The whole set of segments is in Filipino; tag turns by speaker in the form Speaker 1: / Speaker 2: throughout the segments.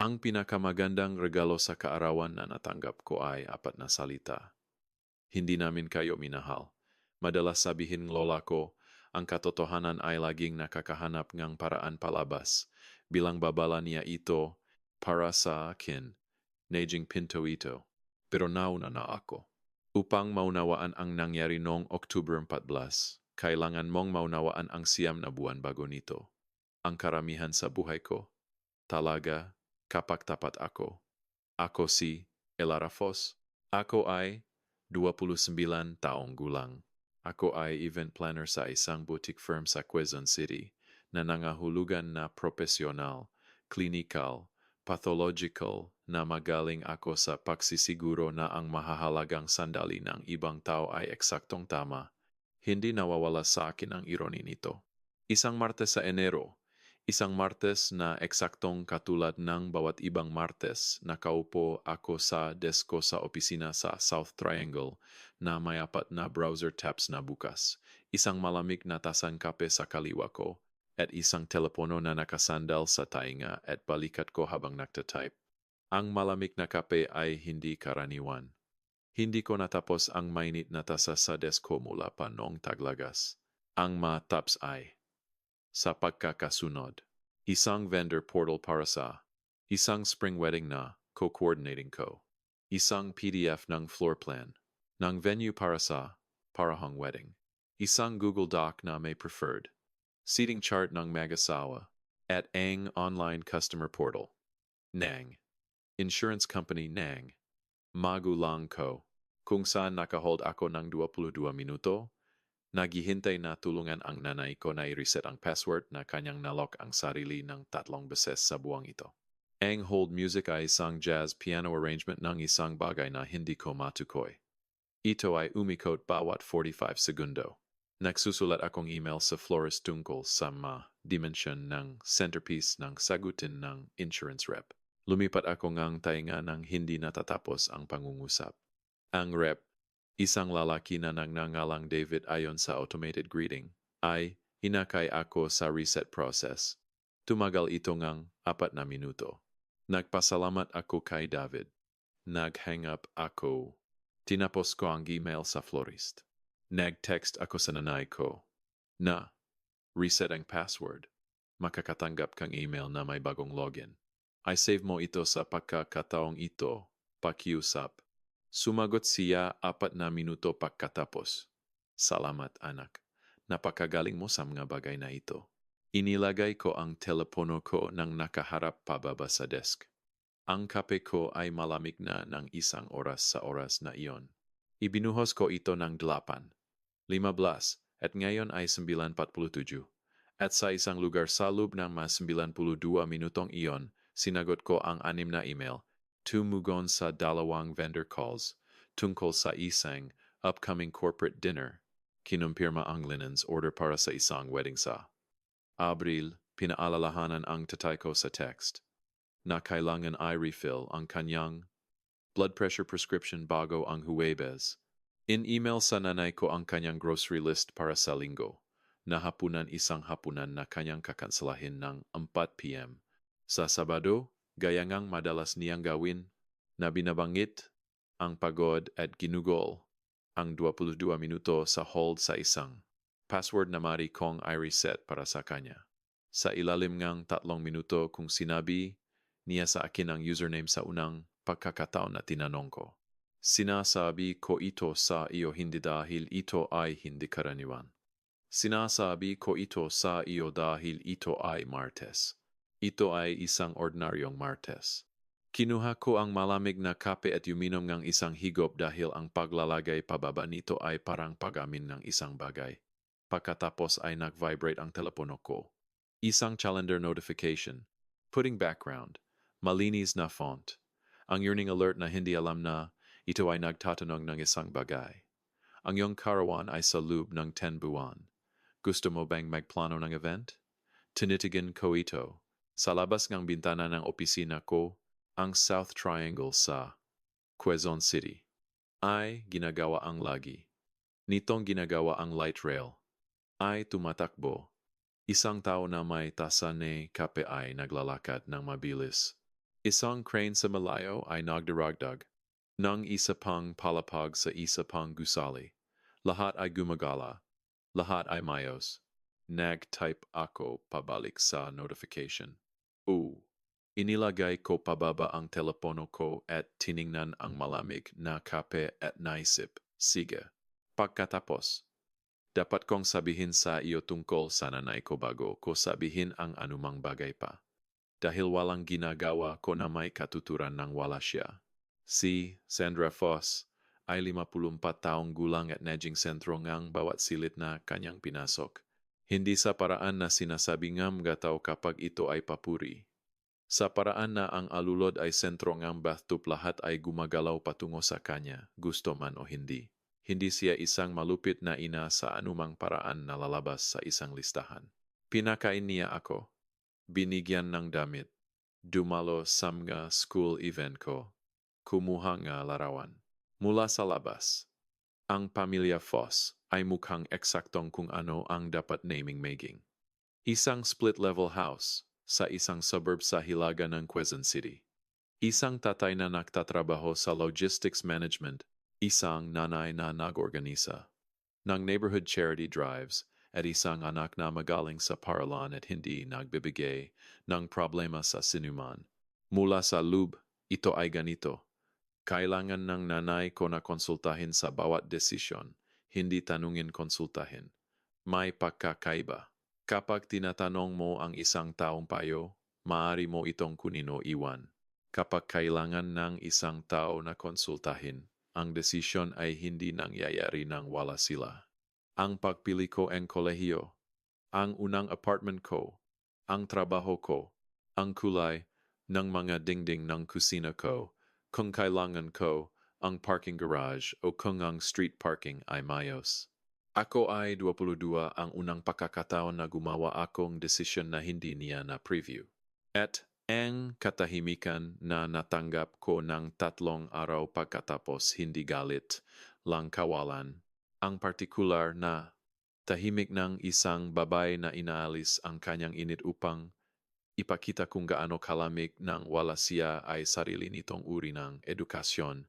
Speaker 1: Ang pinakamagandang regalo sa kaarawan na natanggap ko ay apat na salita. Hindi namin kayo minahal. Madalas sabihin ng lola ko, ang katotohanan ay laging nakakahanap ng paraan palabas. Bilang babala niya ito, para sa akin, Nejing pinto ito. Pero nauna na ako. Upang maunawaan ang nangyari noong October 14, kailangan mong maunawaan ang siyam na buwan bago nito. Ang karamihan sa buhay ko. Talaga, kapag tapat ako. Ako si Elarafos. Ako ay 29 taong gulang. Ako ay event planner sa isang boutique firm sa Quezon City na nangahulugan na profesional, clinical, pathological na magaling ako sa pagsisiguro na ang mahahalagang sandali ng ibang tao ay eksaktong tama. Hindi nawawala sa akin ang ironi nito. Isang Martes sa Enero, isang Martes na eksaktong katulad ng bawat ibang Martes, nakaupo ako sa desko sa opisina sa South Triangle na may apat na browser tabs na bukas, isang malamig na tasang kape sa kaliwa ko, at isang telepono na nakasandal sa tainga at balikat ko habang nagtatype. Ang malamig na kape ay hindi karaniwan. Hindi ko natapos ang mainit na tasa sa desko mula pa noong taglagas. Ang mga tabs ay sa pagkakasunod. Isang vendor portal para sa isang spring wedding na co-coordinating ko. Isang PDF ng floor plan ng venue para sa parahong wedding. Isang Google Doc na may preferred. Seating chart ng mag-asawa at ang online customer portal. Nang. Insurance company Nang. Magulang ko. Kung saan nakahold ako ng 22 minuto, naghihintay na tulungan ang nanay ko na i-reset ang password na kanyang nalock ang sarili ng 3 beses sa buwang ito. Ang hold music ay isang jazz piano arrangement ng isang bagay na hindi ko matukoy. Ito ay umikot bawat 45 segundo. Nagsusulat akong email sa florist tungkol sa dimensyon ng centerpiece ng sagutin ng insurance rep. Lumipat ako ngang tainga ng hindi natatapos ang pangungusap. Ang rep, isang lalaki na nagngangalang David ayon sa automated greeting, ay hinakay ako sa reset process. Tumagal ito ngang 4 na minuto. Nagpasalamat ako kay David. Nag-hang up ako. Tinapos ko ang email sa florist. Nag-text ako sa nanay ko na reset ang password. Makakatanggap kang email na may bagong login. I save mo ito sa pagkakataong ito, pakiusap. Sumagot siya 4 na minuto pagkatapos. Salamat anak. Napakagaling mo sa mga bagay na ito. Inilagay ko ang telepono ko nang nakaharap pababa sa desk. Ang kape ko ay malamig na ng 1 oras sa oras na iyon. Ibinuhos ko ito ng 8, 15, at ngayon ay 9:47. At sa isang lugar sa loob ng mas 92 minutong iyon, sinagot ko ang 6 na email, tumugon sa 2 vendor calls, tungkol sa isang upcoming corporate dinner, kinumpirma ang linens order para sa isang wedding sa Abril, pinaalalahanan ang tatay ko sa text na kailangan ay refill ang kanyang blood pressure prescription bago ang Huwebes. In-email sa nanay ko ang kanyang grocery list para sa linggo, na hapunan isang hapunan na kanyang kakanselahin ng 4 p.m. Sa Sabado, gaya ngang madalas niyang gawin, na binabanggit ang pagod at ginugol ang 22 minuto sa hold sa isang password na mari kong i-reset para sa kanya. Sa ilalim ngang 3 minuto kung sinabi niya sa akin ang username sa unang pagkakataon na tinanong ko. Sinasabi ko ito sa iyo hindi dahil ito ay hindi karaniwan. Sinasabi ko ito sa iyo dahil ito ay Martes. Ito ay isang ordinaryong Martes. Kinuha ko ang malamig na kape at uminom ng isang higop dahil ang paglalagay pababa nito ay parang pag-amin ng isang bagay. Pagkatapos ay nag-vibrate ang telepono ko. Isang calendar notification. Putting background. Malinis na font. Ang yearning alert na hindi alam na ito ay nagtatanong ng isang bagay. Ang iyong karawan ay sa loob ng 10 buwan. Gusto mo bang magplano ng event? Tinitigan ko ito. Sa labas ng bintana ng opisina ko, ang South Triangle sa Quezon City ay ginagawa ang lagi. Nitong ginagawa ang light rail ay tumatakbo. Isang tao na may tasa ni kape ay naglalakad ng mabilis. Isang crane sa malayo ay nagdaragdag. Nang isa pang palapag sa isa pang gusali. Lahat ay gumagala. Lahat ay mayos. Nag-type ako pabalik sa notification. Inilagay ko pababa ang telepono ko at tiningnan ang malamig na kape at naisip. Sige. Pagkatapos, dapat kong sabihin sa iyo tungkol sa nanay ko bago ko sabihin ang anumang bagay pa. Dahil walang ginagawa ko na may katuturan ng wala siya. Si Sandra Foss ay 54 taong gulang at naging sentro ngang bawat silit na kanyang pinasok. Hindi sa paraan na sinasabi ngam gataw kapag ito ay papuri. Sa paraan na ang alulod ay sentro ngang bathtub lahat ay gumagalaw patungo sa kanya, gusto man o hindi. Hindi siya isang malupit na ina sa anumang paraan na lalabas sa isang listahan. Pinakain niya ako. Binigyan ng damit. Dumalo sa mga school event ko. Kumuha nga larawan. Mula sa labas. Ang pamilya Foss ay mukhang eksaktong kung ano ang dapat naming-making. Isang split-level house sa isang suburb sa Hilaga ng Quezon City. Isang tatay na nagtatrabaho sa logistics management, isang nanay na nag-organisa ng neighborhood charity drives at isang anak na magaling sa paralan at hindi nagbibigay ng problema sa sinuman. Mula sa loob, ito ay ganito. Kailangan ng nanay ko na konsultahin sa bawat desisyon, hindi tanungin konsultahin. May pagkakaiba. Kapag tinatanong mo ang isang taong payo, maaari mo itong kunin o iwan. Kapag kailangan ng isang tao na konsultahin, ang desisyon ay hindi nangyayari nang wala sila. Ang pagpili ko ang kolehiyo, ang unang apartment ko, ang trabaho ko, ang kulay ng mga dingding ng kusina ko, kung kailangan ko ang parking garage o kung ang street parking ay mayos. Ako ay 22 ang unang pagkakataon na gumawa akong desisyon na hindi niya na preview. At ang katahimikan na natanggap ko ng 3 araw pagkatapos hindi galit lang kawalan. Ang partikular na tahimik ng isang babae na inaalis ang kanyang init upang ipakita kung gaano kalamig nang wala siya ay sarili nitong uri ng edukasyon.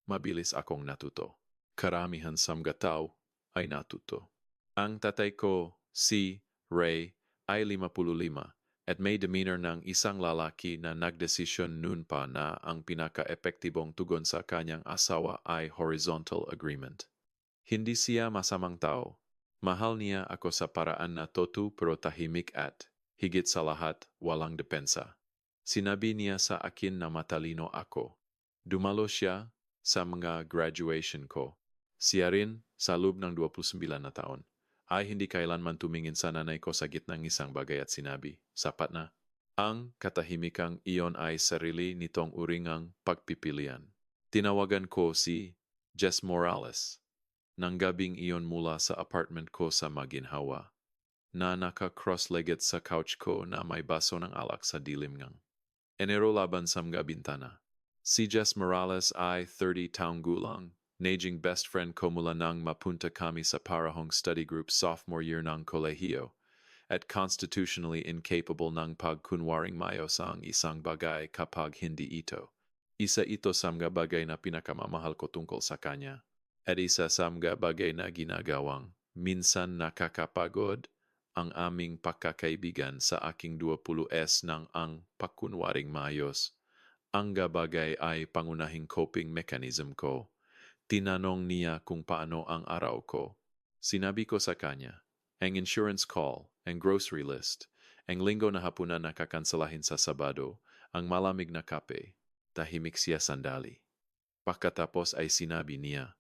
Speaker 1: Mabilis akong natuto. Karamihan sa mga tao ay natuto. Ang tatay ko, si Ray, ay 55 at may demeanor ng isang lalaki na nagdesisyon noon pa na ang pinaka-epektibong tugon sa kanyang asawa ay horizontal agreement. Hindi siya masamang tao. Mahal niya ako sa paraan na totu pero tahimik at, higit sa lahat, walang depensa. Sinabi niya sa akin na matalino ako. Dumalo siya sa mga graduation ko. Siya rin, sa loob ng 29 na taon, ay hindi kailanman tumingin sa nanay ko sa gitnang isang bagay at sinabi, sapat na. Ang katahimikang iyon ay sarili nitong uringang pagpipilian. Tinawagan ko si Jess Morales. Nang gabing iyon mula sa apartment ko sa Maginhawa, na naka-cross-legged sa couch ko na may baso ng alak sa dilim ngang. Enero laban sa mga bintana. Si Jess Morales ay 30 taong gulang, naging best friend ko mula nang mapunta kami sa parahong study group sophomore year ng kolehiyo, at constitutionally incapable ng pagkunwaring mayos ang isang bagay kapag hindi ito. Isa ito sa mga bagay na pinakamamahal ko tungkol sa kanya, at isa sa mga bagay na ginagawang minsan nakakapagod ang aming pagkakaibigan sa aking 20s ng ang pagkunwaring mayos. Ang bagay ay pangunahing coping mechanism ko. Tinanong niya kung paano ang araw ko. Sinabi ko sa kanya, ang insurance call, ang grocery list, ang linggo na hapunan na kakansalahin sa Sabado, ang malamig na kape. Tahimik siya sandali. Pagkatapos ay sinabi niya,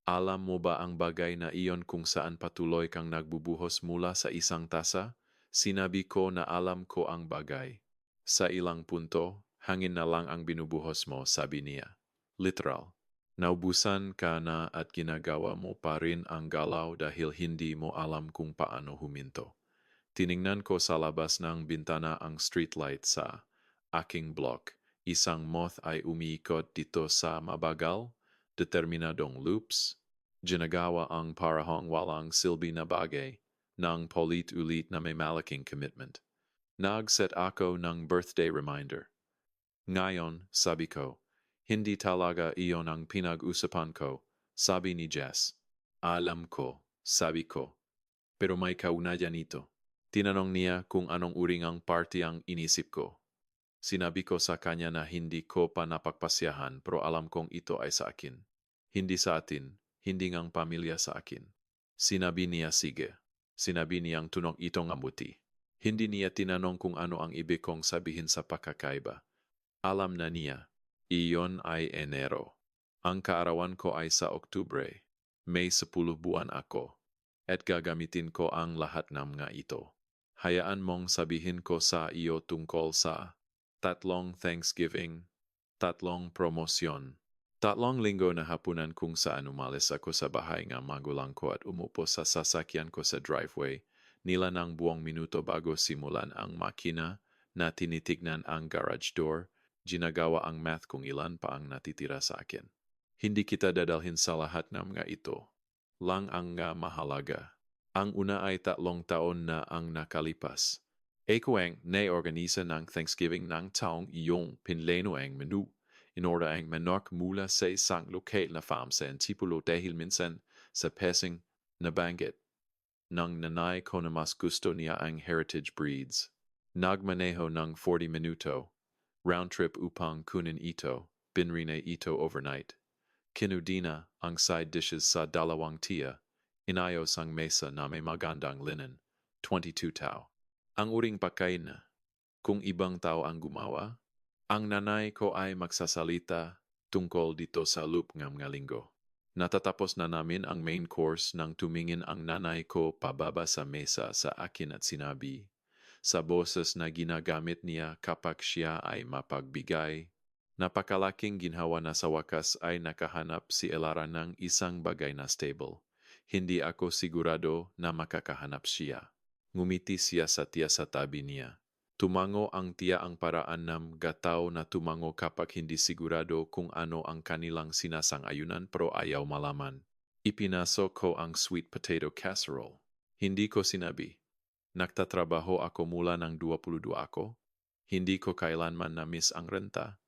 Speaker 1: alam mo ba ang bagay na iyon kung saan patuloy kang nagbubuhos mula sa isang tasa? Sinabi ko na alam ko ang bagay. Sa ilang punto, hangin na lang ang binubuhos mo, sabi niya. Literal. Naubusan ka na at ginagawa mo pa rin ang galaw dahil hindi mo alam kung paano huminto. Tiningnan ko sa labas ng bintana ang streetlight sa aking block. Isang moth ay umiikot dito sa mabagal, determinadong loops. Ginagawa ang parahong walang silbi na bagay ng paulit-ulit na may malaking commitment. Nag-set ako ng birthday reminder. Ngayon, sabi ko, hindi talaga iyon ang pinag-usapan ko, sabi ni Jess. Alam ko, sabi ko. Pero may kaugnayan ito. Tinanong niya kung anong uri ng party ang inisip ko. Sinabi ko sa kanya na hindi ko pa napagpasyahan pero alam kong ito ay sa akin. Hindi sa atin, hindi ngang pamilya sa akin. Sinabi niya sige. Sinabi niyang tunog itong amuti. Hindi niya tinanong kung ano ang ibig kong sabihin sa pagkakaiba. Alam na niya, iyon ay Enero. Ang kaarawan ko ay sa Oktubre. May 10 buwan ako. At gagamitin ko ang lahat ng mga ito. Hayaan mong sabihin ko sa iyo tungkol sa 3 Thanksgiving, 3 promosyon, 3 linggo na hapunan kung saan umalis ako sa bahay ng magulang ko at umupo sa sasakyan ko sa driveway, nila ng buong minuto bago simulan ang makina na tinitignan ang garage door, ginagawa ang math kung ilan pa ang natitira sa akin. Hindi kita dadalhin sa lahat ng mga ito. Lang ang nga mahalaga. Ang una ay 3 taon na ang nakalipas. Ako ang nai-organisa ng Thanksgiving ng taong iyong pinleno ang menu. Inorder ang manok mula sa isang lokal na farm sa Antipolo dahil minsan sa pesing nabanggit ng nanay ko na mas gusto niya ang heritage breeds. Nagmaneho ng 40 minuto. Round trip upang kunin ito. Binrine ito overnight. Kinudina ang side dishes sa 2 tiya. Inayos ang mesa na may magandang linen. 22 tao. Ang uring pagkain na. Kung ibang tao ang gumawa, ang nanay ko ay magsasalita tungkol dito sa loop ng mga linggo. Natatapos na namin ang main course nang tumingin ang nanay ko pababa sa mesa sa akin at sinabi, sa boses na ginagamit niya kapag siya ay mapagbigay, napakalaking ginhawa na sa wakas ay nakahanap si Elara ng isang bagay na stable. Hindi ako sigurado na makakahanap siya. Ngumiti siya sa tiya sa tabi niya. Tumango ang tiya ang paraan ng gataw na tumango kapag hindi sigurado kung ano ang kanilang sinasang-ayunan pero ayaw malaman. Ipinasok ko ang sweet potato casserole. Hindi ko sinabi. Nagtatrabaho ako mula ng 22 ako. Hindi ko kailanman na-miss ang renta.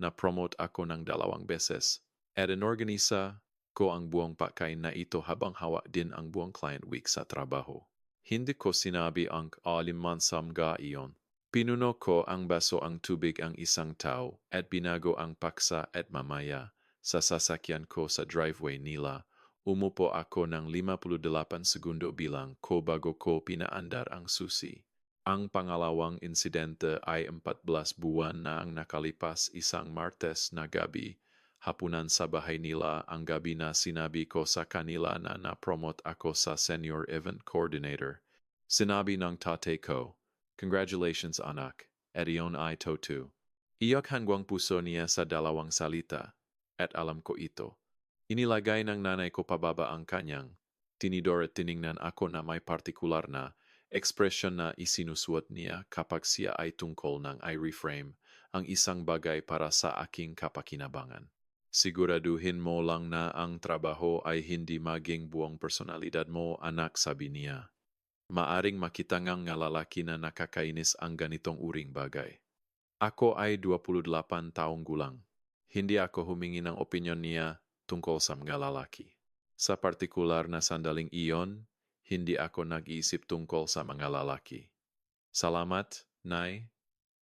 Speaker 1: Na-promote ako ng 2 beses. At inorganisa ko ang buong pagkain na ito habang hawak din ang buong client week sa trabaho. Hindi ko sinabi ang alimansam ga iyon. Pinuno ko ang baso ang tubig ang isang tao at binago ang paksa at mamaya sa sasakyan ko sa driveway nila. Umupo ako ng 58 segundo bilang ko bago ko pinaandar ang susi. Ang pangalawang insidente ay 14 buwan na ang nakalipas isang Martes na gabi. Hapunan sa bahay nila ang gabi na sinabi ko sa kanila na na-promote ako sa Senior Event Coordinator. Sinabi ng tate ko, congratulations anak, at iyon ay totoo. Iyak hanggang puso niya sa 2 salita, at alam ko ito. Inilagay ng nanay ko pababa ang kanyang. Tinidor at tiningnan ako na may partikular na ekspresyon na isinusuot niya kapag siya ay tungkol ng i-reframe ang isang bagay para sa aking kapakinabangan. Siguraduhin mo lang na ang trabaho ay hindi maging buong personalidad mo, anak, sabi niya. Maaring makita ngang nga lalaki na nakakainis ang ganitong uring bagay. Ako ay 28 taong gulang. Hindi ako humingi ng opinyon niya tungkol sa mga lalaki. Sa partikular na sandaling iyon, hindi ako nag-iisip tungkol sa mga lalaki. Salamat, Nay,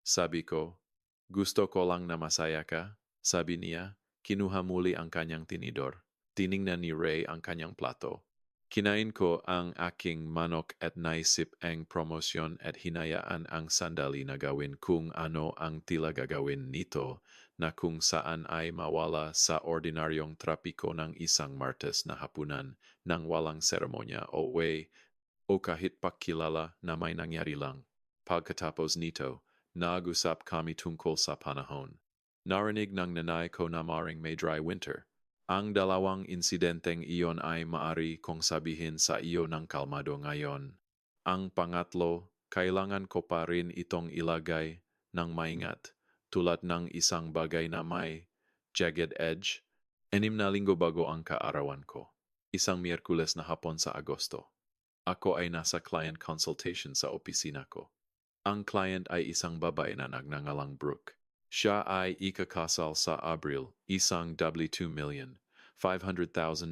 Speaker 1: sabi ko. Gusto ko lang na masaya ka, sabi niya. Kinuha muli ang kanyang tinidor. Tiningnan ni Ray ang kanyang plato. Kinain ko ang aking manok at naisip ang promosyon at hinayaan ang sandali na gawin kung ano ang tila gagawin nito na kung saan ay mawala sa ordinaryong trapiko ng isang Martes na hapunan nang walang seremonya o way o kahit pakilala na may nangyari lang. Pagkatapos nito, nag-usap kami tungkol sa panahon. Narinig ng nanay ko na maring may dry winter. Ang 2 insidenteng iyon ay maari kong sabihin sa iyo ng kalmado ngayon. Ang pangatlo, kailangan ko pa rin itong ilagay ng maingat, tulad ng isang bagay na may jagged edge. 6 na linggo bago ang kaarawan ko. Isang Miyerkules na hapon sa Agosto. Ako ay nasa client consultation sa opisina ko. Ang client ay isang babae na nagngangalang Brooke. Siya ay ikakasal sa Abril, isang $2,500,000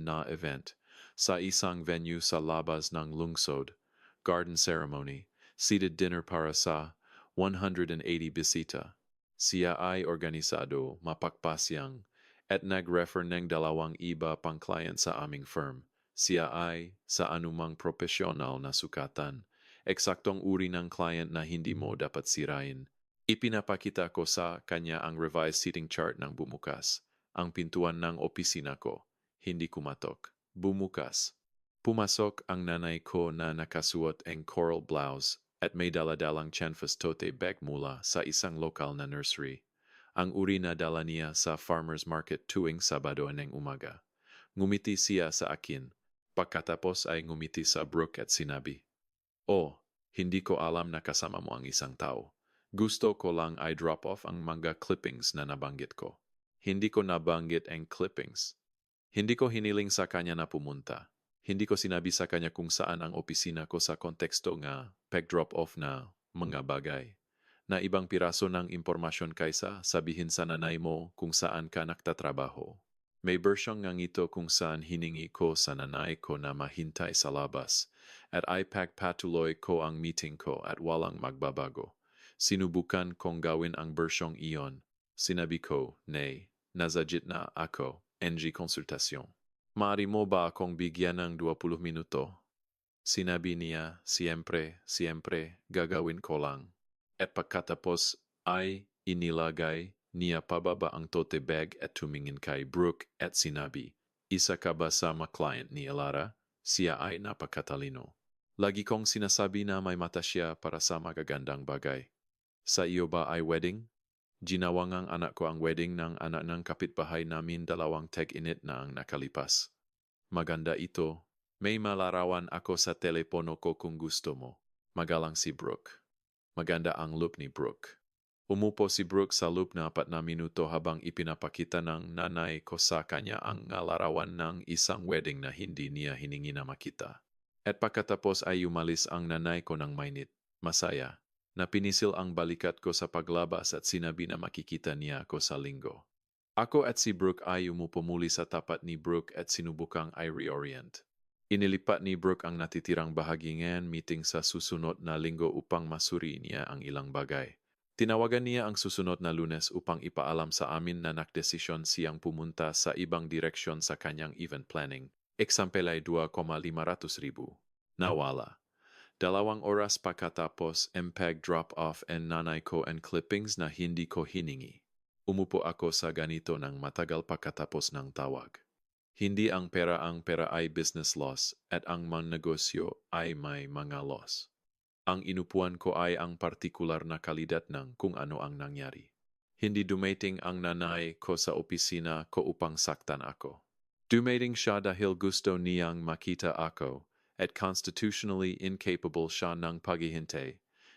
Speaker 1: na event, sa isang venue sa labas ng lungsod, garden ceremony, seated dinner para sa 180 bisita. Siya ay organisado, mapagpasyang, at nag-refer ng dalawang iba pang client sa aming firm. Siya ay sa anumang profesional na sukatan, eksaktong uri ng client na hindi mo dapat sirain. Ipinapakita ko sa kanya ang revised seating chart ng bumukas. Ang pintuan ng opisina ko. Hindi kumatok. Bumukas. Pumasok ang nanay ko na nakasuot ang coral blouse at may daladalang canvas tote bag mula sa isang lokal na nursery. Ang uri na dala niya sa farmer's market tuwing Sabado ng umaga. Ngumiti siya sa akin. Pagkatapos ay ngumiti sa Brooke at sinabi, "Oh, hindi ko alam na kasama mo ang isang tao. Gusto ko lang ay drop off ang mga clippings na nabanggit ko." Hindi ko nabanggit ang clippings. Hindi ko hiniling sa kanya na pumunta. Hindi ko sinabi sa kanya kung saan ang opisina ko sa konteksto nga pag-drop off na mga bagay. Na ibang piraso ng impormasyon kaysa sabihin sa nanay mo kung saan ka nagtatrabaho. May bersyong ngang ito kung saan hiningi ko sa nanay ko na mahintay sa labas at ipagpatuloy ko ang meeting ko at walang magbabago. Sinubukan kong gawin ang bersyong iyon. Sinabi ko, "Nay, nasa gitna ako, NG konsultasyon. Maaari mo ba akong bigyan ng 20 minuto?" Sinabi niya, siyempre, gagawin ko lang." At pagkatapos ay inilagay niya pababa ang tote bag at tumingin kay Brooke at sinabi, "Isa ka ba sa mga client ni Elara? Siya ay napakatalino. Lagi kong sinasabi na may mata siya para sa magagandang bagay. Sa iyo ba ay wedding?" Ginawangang anak ko ang wedding ng anak ng kapitbahay namin 2 tag-init na ang nakalipas. Maganda ito. May malarawan ako sa telepono ko kung gusto mo. Magalang si Brooke. Maganda ang look ni Brooke. Umupo si Brooke sa loop na 4 minuto habang ipinapakita ng nanay ko sa kanya ang larawan ng isang wedding na hindi niya hiningi na makita. At pagkatapos ay umalis ang nanay ko ng mainit, masaya, na pinisil ang balikat ko sa paglabas at sinabi na makikita niya ako sa linggo. Ako at si Brooke ay umupo muli sa tapat ni Brooke at sinubukang ay reorient. Inilipat ni Brooke ang natitirang bahagi ngayon meeting sa susunod na linggo upang masuri niya ang ilang bagay. Tinawagan niya ang susunod na Lunes upang ipaalam sa amin na nakdesisyon siyang pumunta sa ibang direksyon sa kanyang event planning. Eksampel ay 2,500,000. Nawala. 2 oras pagkatapos MPEG drop-off and nanay ko and clippings na hindi ko hiningi. Umupo ako sa ganito ng matagal pagkatapos ng tawag. Hindi ang pera ay business loss at ang mga negosyo ay may mga loss. Ang inupuan ko ay ang partikular na kalidad ng kung ano ang nangyari. Hindi dumating ang nanay ko sa opisina ko upang saktan ako. Dumating siya dahil gusto niyang makita ako at constitutionally incapable siya ng paghihintay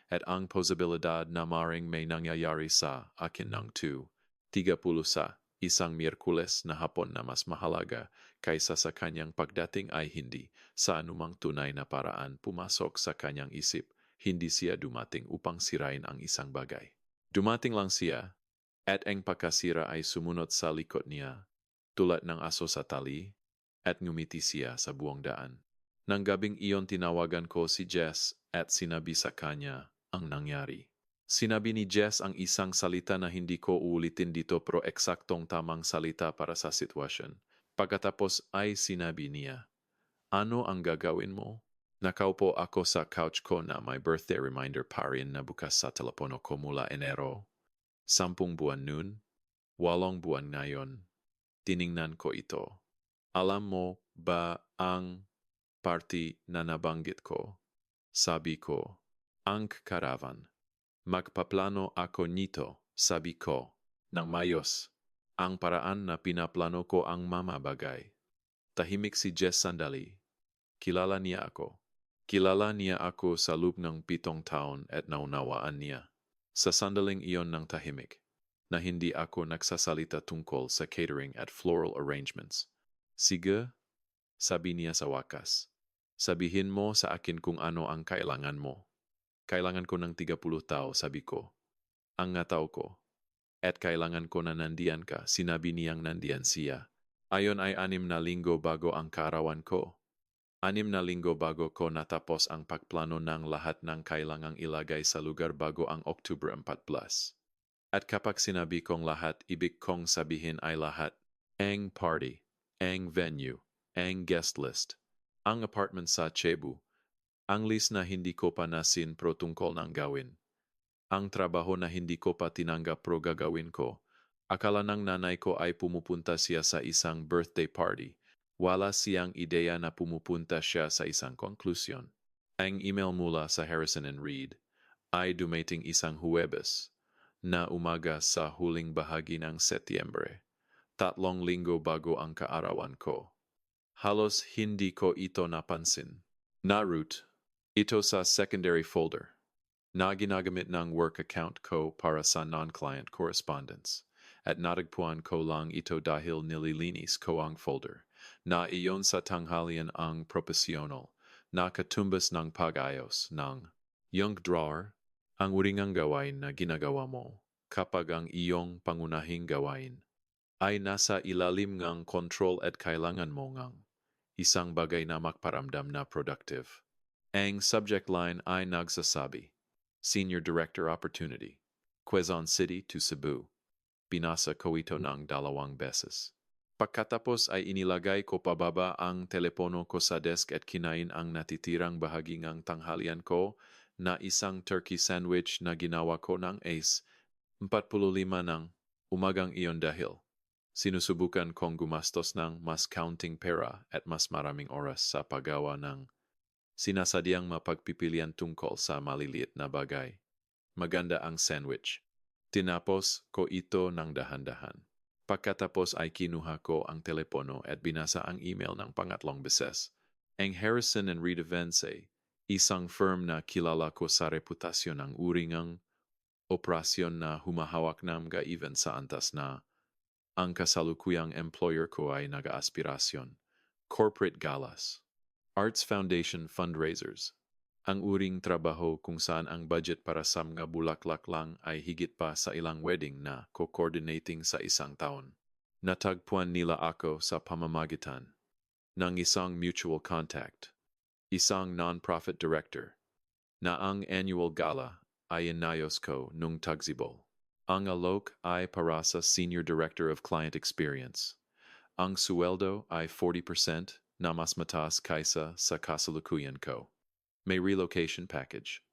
Speaker 1: at ang posibilidad na maring may nangyayari sa akin ng 2:30 sa isang Miyerkules na hapon na mas mahalaga kaysa sa kanyang pagdating ay hindi sa anumang tunay na paraan pumasok sa kanyang isip. Hindi siya dumating upang sirain ang isang bagay. Dumating lang siya at ang pagkasira ay sumunod sa likod niya tulad ng aso sa tali at ngumiti siya sa buong daan. Nang gabing iyon tinawagan ko si Jess at sinabi sa kanya ang nangyari. Sinabi ni Jess ang isang salita na hindi ko uulitin dito pero eksaktong tamang salita para sa sitwasyon. Pagkatapos ay sinabi niya, "Ano ang gagawin mo?" Nakaupo ako sa couch ko na may birthday reminder pa rin na bukas sa telepono ko mula Enero. 10 buwan nun, 8 buwan ngayon. Tiningnan ko ito. Alam mo ba ang party na nabanggit ko? Sabi ko, ang caravan. Magpaplano ako nito, sabi ko, ng mayos. Ang paraan na pinaplano ko ang mamabagay. Tahimik si Jess sandali. Kilala niya ako. Kilala niya ako sa loob ng 7 taon at naunawaan niya. Sa sandaling iyon ng tahimik, na hindi ako nagsasalita tungkol sa catering at floral arrangements. "Sige," sabi niya sa wakas. "Sabihin mo sa akin kung ano ang kailangan mo." "Kailangan ko ng 30 tao," sabi ko. "Ang nga tao ko." At kailangan ko na nandiyan ka, sinabi niyang nandiyan siya. Ayon ay 6 na linggo bago ang kaarawan ko. 6 na linggo bago ko natapos ang pagplano ng lahat ng kailangang ilagay sa lugar bago ang October 14. At kapag sinabi kong lahat, ibig kong sabihin ay lahat. Ang party, ang venue, ang guest list, ang apartment sa Cebu, ang list na hindi ko pa nasin pro tungkol ng gawin. Ang trabaho na hindi ko pa tinanggap pro gagawin ko. Akala ng nanay ko ay pumupunta siya sa isang birthday party. Wala siyang ideya na pumupunta siya sa isang konklusyon. Ang email mula sa Harrison and Reed ay dumating isang Huwebes na umaga sa huling bahagi ng Setyembre. 3 linggo bago ang kaarawan ko. Halos hindi ko ito napansin. Na-route ito sa secondary folder na ginagamit ng work account ko para sa non-client correspondence. At natagpuan ko lang ito dahil nililinis ko ang folder na iyon sa tanghalian ang profesional na katumbas ng pag-ayos ng junk drawer, ang uringang gawain na ginagawa mo kapag ang iyong pangunahing gawain ay nasa ilalim ng control at kailangan mo ngang isang bagay na makparamdam na productive. Ang subject line ay nagsasabi, Senior Director Opportunity, Quezon City to Cebu. Binasa ko ito ng 2 beses. Pagkatapos ay inilagay ko pababa ang telepono ko sa desk at kinain ang natitirang bahagi ng tanghalian ko na isang turkey sandwich na ginawa ko ng Ace 45 ng umagang iyon dahil sinusubukan kong gumastos ng mas counting pera at mas maraming oras sa paggawa ng sinasadyang mapagpipilian tungkol sa maliliit na bagay. Maganda ang sandwich. Tinapos ko ito ng dahan-dahan. Pagkatapos ay kinuha ko ang telepono at binasa ang email ng 3 beses. Ang Harrison and Reed Events ay isang firm na kilala ko sa reputasyon ng uringang operasyon na humahawak ng ga-event sa antas na ang kasalukuyang employer ko ay nag-aaspirasyon. Corporate galas. Arts Foundation fundraisers. Ang uring trabaho kung saan ang budget para sa mga bulaklak lang ay higit pa sa ilang wedding na co-coordinating sa isang taon. Natagpuan nila ako sa pamamagitan ng isang mutual contact, isang non-profit director, na ang annual gala ay inayos ko nung tagsibol. Ang alok ay para sa Senior Director of Client Experience. Ang suweldo ay 40% na mas mataas kaysa sa kasalukuyan ko. May relocation package.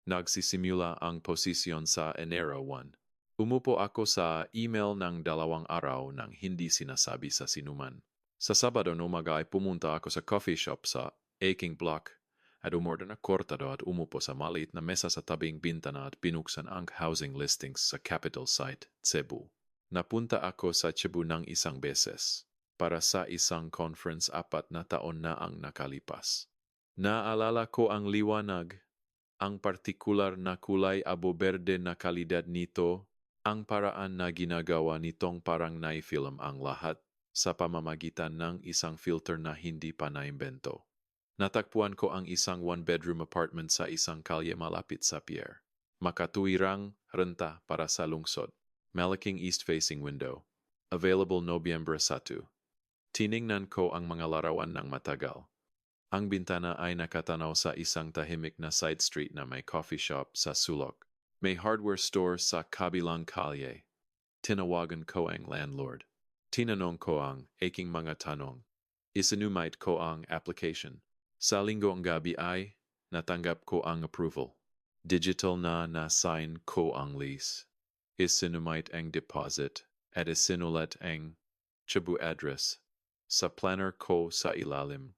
Speaker 1: Nagsisimula ang posisyon sa Enero 1. Umupo ako sa email ng 2 araw nang hindi sinasabi sa sinuman. Sa Sabado na umaga ay pumunta ako sa coffee shop sa Aking Block at umorder na kortado at umupo sa maliit na mesa sa tabing bintana at binuksan ang housing listings sa capital site, Cebu. Napunta ako sa Cebu ng 1 beses para sa isang conference 4 na taon na ang nakalipas. Naalala ko ang liwanag, ang partikular na kulay abo-berde na kalidad nito, ang paraan na ginagawa nitong parang naifilm ang lahat sa pamamagitan ng isang filter na hindi pa naimbento. Natakpuan ko ang isang 1-bedroom apartment sa isang kalye malapit sa pier. Makatuwirang renta para sa lungsod. Malaking east-facing window. Available Nobyembre 1. Tiningnan ko ang mga larawan ng matagal. Ang bintana ay nakatanaw sa isang tahimik na side street na may coffee shop sa sulok. May hardware store sa kabilang kalye. Tinawagan ko ang landlord. Tinanong ko ang aking mga tanong. Isinumite ko ang application. Sa linggo ang gabi ay natanggap ko ang approval. Digital na na-sign ko ang lease. Isinumite ang deposit at isinulat ang Cebu address sa planner ko sa ilalim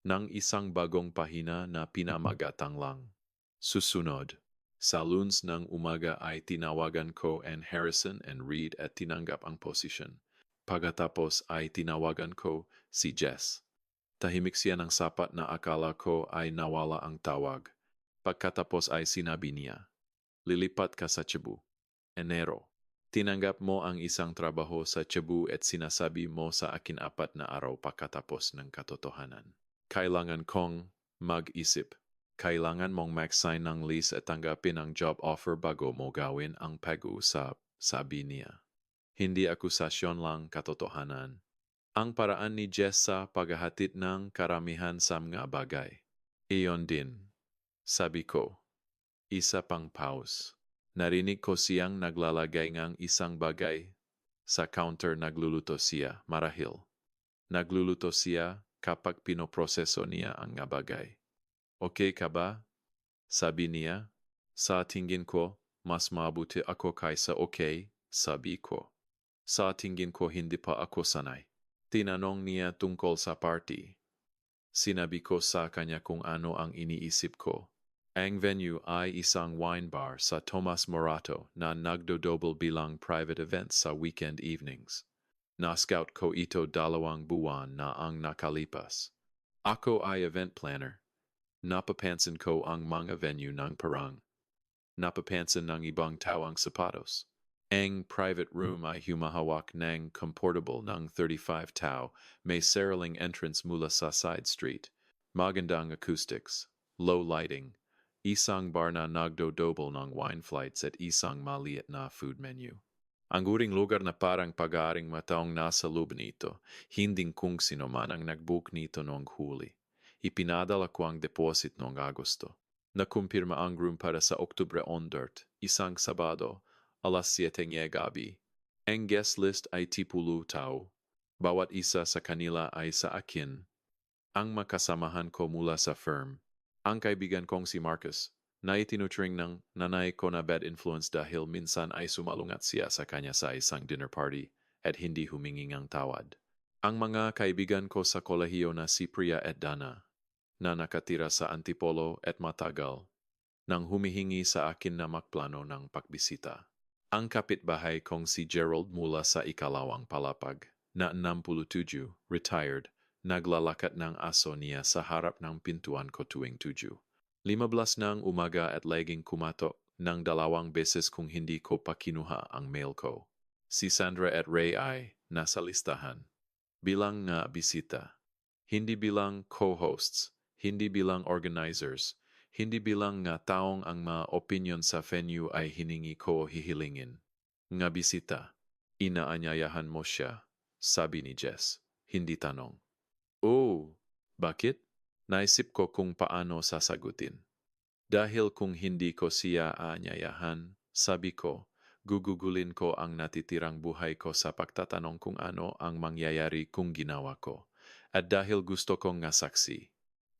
Speaker 1: ng isang bagong pahina na pinamagatang lang. Susunod, sa Lunes ng umaga ay tinawagan ko ang Harrison and Reed at tinanggap ang posisyon. Pagkatapos ay tinawagan ko si Jess. Tahimik siya ng sapat na akala ko ay nawala ang tawag. Pagkatapos ay sinabi niya, lilipat ka sa Cebu. Enero. Tinanggap mo ang isang trabaho sa Cebu at sinasabi mo sa akin 4 na araw pagkatapos ng katotohanan. Kailangan kong mag-isip. Kailangan mong mag-sign ng lease at tanggapin ang job offer bago mo gawin ang pag-uusap. sabi niya. Hindi akusasyon lang, katotohanan. Ang paraan ni Jess sa paghahatid ng karamihan sa mga bagay. Iyon din, sabi ko. Isa pang pause. Narinig ko siyang naglalagay ng isang bagay. Sa counter nagluluto siya, marahil. Nagluluto siya kapag pinoproseso niya ang nga bagay. Okay ka ba? Sabi niya. Sa tingin ko, mas mabuti ako kaysa okay, sabi ko. Sa tingin ko hindi pa ako sanay. Tinanong niya tungkol sa party. Sinabi ko sa kanya kung ano ang iniisip ko. Ang venue ay isang wine bar sa Tomas Morato na nagdodouble bilang private events sa weekend evenings. Na-scout ko ito 2 buwan na ang nakalipas. Ako ay event planner. Napapansin ko ang mga venue ng parang. Napapansin ng ibang tao ang sapatos. Ang private room ay humahawak ng comfortable ng 35 tao, may sariling entrance mula sa side street, magandang acoustics, low lighting, isang bar na nagdodouble ng wine flights at isang maliit na food menu. Ang uring lugar na parang pag-aaring mataong nasa loob nito, hinding kung sino man ang nag-book nito noong huli. Ipinadala ko ang deposit noong Agosto. Nakumpirma ang room para sa Oktubre 11, isang Sabado, alas 7 ng gabi. Ang guest list ay 10 tao. Bawat isa sa kanila ay sa akin. Ang makasamahan ko mula sa firm. Ang kaibigan kong si Marcus, na itinuturing ng nanay ko na bad influence dahil minsan ay sumalungat siya sa kanya sa isang dinner party at hindi humingi ng tawad. Ang mga kaibigan ko sa kolehiyo na si Priya at Dana, na nakatira sa Antipolo at matagal, nang humihingi sa akin na magplano ng pagbisita. Ang kapitbahay kong si Gerald mula sa ikalawang palapag, na 67, retired, naglalakat ng aso niya sa harap ng pintuan ko tuwing 7. 15 ng umaga at laging kumatok ng 2 beses kung hindi ko pa kinuha ang mail ko. Si Sandra at Ray ay nasa listahan. Bilang nga bisita. Hindi bilang co-hosts, hindi bilang organizers, hindi bilang nga taong ang mga opinion sa venue ay hiningi ko o hihilingin. Nga bisita, inaanyayahan mo siya, sabi ni Jess, hindi tanong. Oh, bakit? Naisip ko kung paano sasagutin. Dahil kung hindi ko siya aanyayahan, sabi ko, gugugulin ko ang natitirang buhay ko sa pagtatanong kung ano ang mangyayari kung ginawa ko. At dahil gusto kong nga saksi,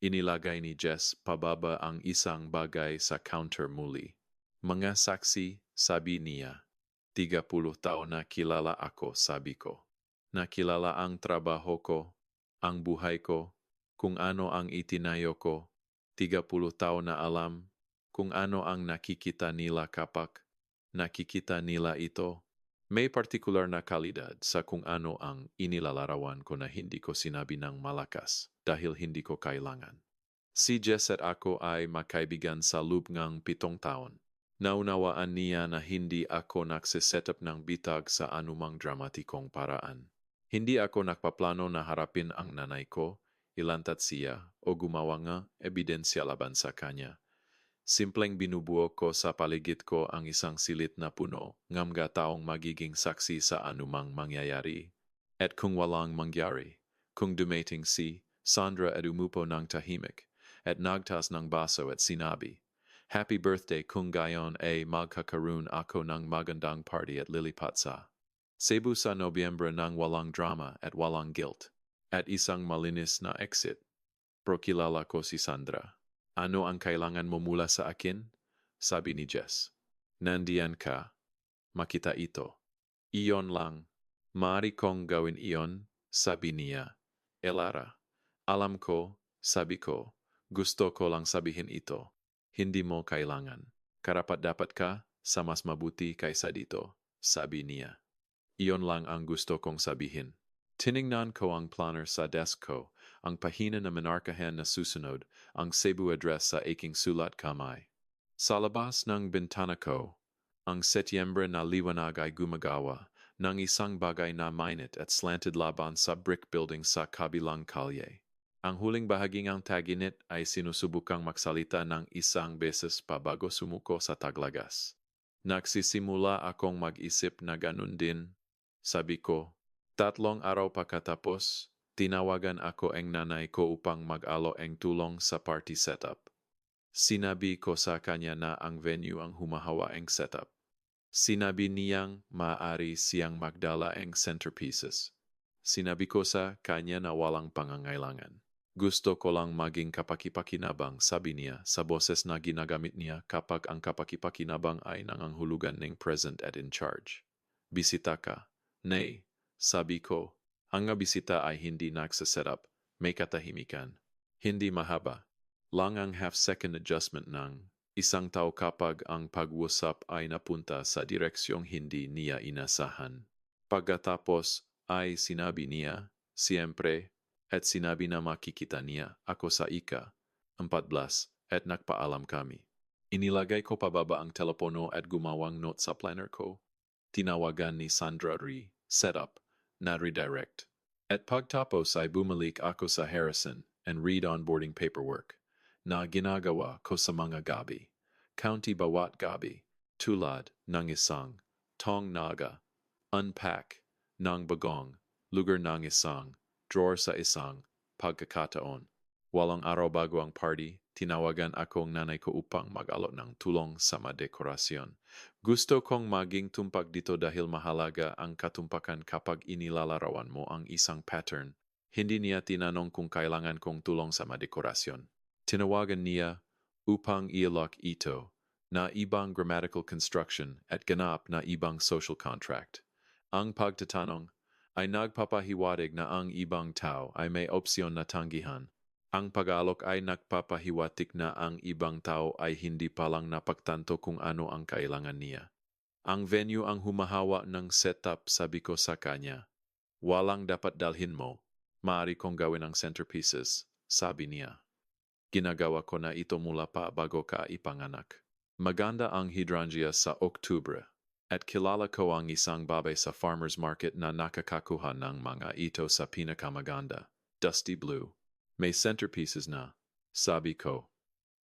Speaker 1: inilagay ni Jess pababa ang isang bagay sa counter muli. Mga saksi, sabi niya. 30 taon na kilala ako, sabi ko. Nakilala ang trabaho ko, ang buhay ko, kung ano ang itinayo ko, 30 taon na alam kung ano ang nakikita nila kapag nakikita nila ito. May partikular na kalidad sa kung ano ang inilalarawan ko na hindi ko sinabi ng malakas dahil hindi ko kailangan. Si Jess at ako ay makaibigan sa loob ng 7 taon. Naunawaan niya na hindi ako nagsiset up ng bitag sa anumang dramatikong paraan. Hindi ako nagpaplano na harapin ang nanay ko, ilantat siya, o gumawa nga ebidensya laban sa kanya. Simpleng binubuo ko sa paligid ko ang isang silit na puno, ng mga taong magiging saksi sa anumang mangyayari. At kung walang mangyari, kung dumating si Sandra at umupo ng tahimik, at nagtas ng baso at sinabi, Happy birthday kung gayon ay magkakaroon ako ng magandang party at lilipat sa Cebu sa Nobyembre ng walang drama at walang guilt, at isang malinis na exit. Prokilala ko si Sandra. Ano ang kailangan mo mula sa akin? Sabi ni Jess. Nandiyan ka. Makita ito. Iyon lang. Maaari kong gawin iyon, sabi niya. Elara. Alam ko, sabi ko. Gusto ko lang sabihin ito. Hindi mo kailangan. Karapat-dapat ka sa mas mabuti kaysa dito, sabi niya. Iyon lang ang gusto kong sabihin. Tiningnan ko ang planner sa desk ko, ang pahina na minarkahan na susunod, ang Cebu address sa aking sulat kamay. Sa labas ng bintana ko, ang Setyembre na liwanag ay gumagawa ng isang bagay na mainit at slanted laban sa brick building sa kabilang kalye. Ang huling bahaging ang taginit ay sinusubukang magsalita ng isang beses pa bago sumuko sa taglagas. Nagsisimula akong mag-isip na ganun din. Sabi ko, 3 araw pagkatapos, tinawagan ako ang nanay ko upang mag-alo ang tulong sa party setup. Sinabi ko sa kanya na ang venue ang humahawa ang setup. Sinabi niyang maaari siyang magdala ang centerpieces. Sinabi ko sa kanya na walang pangangailangan. Gusto ko lang maging kapaki-pakinabang, sabi niya sa boses na ginagamit niya kapag ang kapaki-pakinabang ay nangangahulugan ng present at in charge. Bisita ka. Nay, sabi ko, ang bisita ay hindi nagsasetup, may katahimikan. Hindi mahaba. Lang ang half-second adjustment ng isang tao kapag ang pag-usap ay napunta sa direksyong hindi niya inasahan. Pagkatapos ay sinabi niya, siyempre, at sinabi na makikita niya ako sa ika-14 at nagpaalam kami. Inilagay ko pababa ang telepono at gumawang note sa planner ko. Tinawagan ni Sandra setup, na redirect. At pagtapos ay bumalik ako sa Harrison and read onboarding paperwork na ginagawa ko sa mga gabi. County bawat gabi, tulad ng isang tong naga, unpack ng bagong, lugar ng isang, drawer sa isang, pagkakataon. Walang araw bago ang party, tinawagan akong nanay ko upang mag-alok ng tulong sa dekorasyon. Gusto kong maging tumpak dito dahil mahalaga ang katumpakan kapag inilalarawan mo ang isang pattern. Hindi niya tinanong kung kailangan kong tulong sa dekorasyon. Tinawagan niya upang ialok ito na ibang grammatical construction at ganap na ibang social contract. Ang pagtatanong ay nagpapahiwatig na ang ibang tao ay may opsyon na tanggihan. Ang pag-alok ay nagpapahiwatig na ang ibang tao ay hindi palang napagtanto kung ano ang kailangan niya. Ang venue ang humahawa ng setup, sabi ko sa kanya. Walang dapat dalhin mo, maaari kong gawin ang centerpieces, sabi niya. Ginagawa ko na ito mula pa bago ka ipanganak. Maganda ang hydrangea sa Oktubre, at kilala ko ang isang babae sa farmer's market na nakakakuha ng mga ito sa pinakamaganda, dusty blue. May centerpieces na, sabi ko.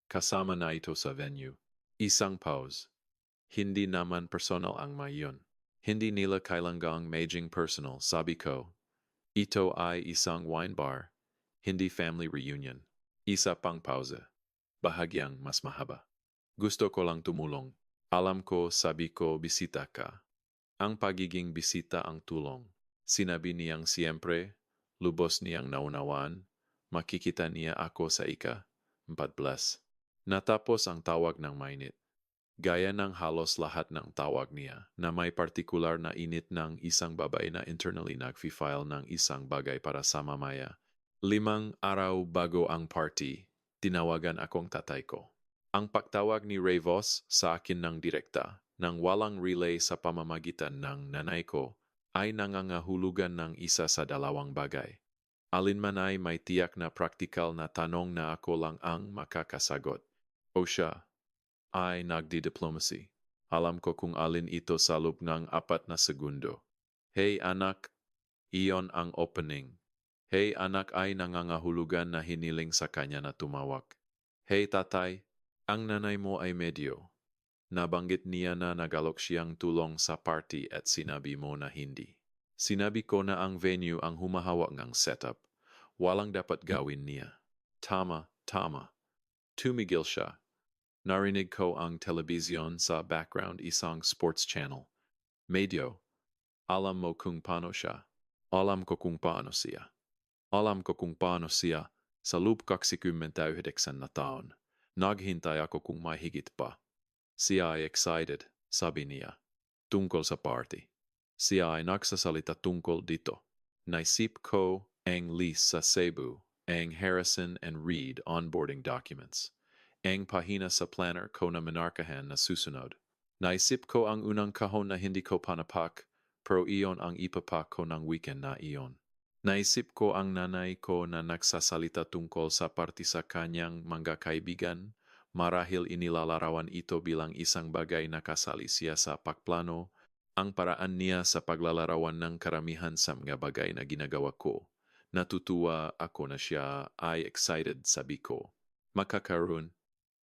Speaker 1: Kasama na ito sa venue. Isang pause. Hindi naman personal ang mayon. Hindi nila kailangang maging personal, sabi ko. Ito ay isang wine bar, hindi family reunion. Isa pang pause. Bahagyang mas mahaba. Gusto ko lang tumulong. Alam ko, sabi ko, bisita ka. Ang pagiging bisita ang tulong. Sinabi niyang siyempre, lubos niyang naunawaan, makikita niya ako sa ika-14. Natapos ang tawag ng mainit. Gaya ng halos lahat ng tawag niya na may partikular na init ng isang babae na internally nag-file ng isang bagay para sa mamaya. 5 araw bago ang party, tinawagan akong tatay ko. Ang pagtawag ni Reyvos sa akin ng direkta nang walang relay sa pamamagitan ng nanay ko ay nangangahulugan ng isa sa dalawang bagay. Alinman ay may tiyak na praktikal na tanong na ako lang ang makakasagot. O siya ay nagdi-diplomacy. Alam ko kung alin ito sa loob ng 4 na segundo. Hey anak, iyon ang opening. Hey anak ay nangangahulugan na hiniling sa kanya na tumawag. Hey tatay, ang nanay mo ay medyo. Nabanggit niya na nagalok siyang tulong sa party at sinabi mo na hindi. Sinabi ko na ang venue ang humahawak ng setup. Walang dapat gawin niya. Tama. Tumigil siya. Narinig ko ang telebisyon sa background isang sports channel. Medyo. Alam mo kung paano siya. Alam ko kung paano siya. Alam ko kung paano siya sa loob 29 na taon. Naghintay ako kung may higit pa. Siya ay excited, sabi niya, tungkol sa party. Siya ay nagsasalita tungkol dito. Naisip ko ang lease sa Cebu, ang Harrison and Reed onboarding documents, ang pahina sa planner ko na minarkahan na susunod. Naisip ko ang unang kahon na hindi ko panapak, pero iyon ang ipapak ko ng weekend na iyon. Naisip ko ang nanay ko na nagsasalita tungkol sa party sa kanyang mga kaibigan, marahil inilalarawan ito bilang isang bagay na kasali siya sa pakplano, ang paraan niya sa paglalarawan ng karamihan sa mga bagay na ginagawa ko. Natutuwa ako na siya ay excited, sabi ko. Makakaroon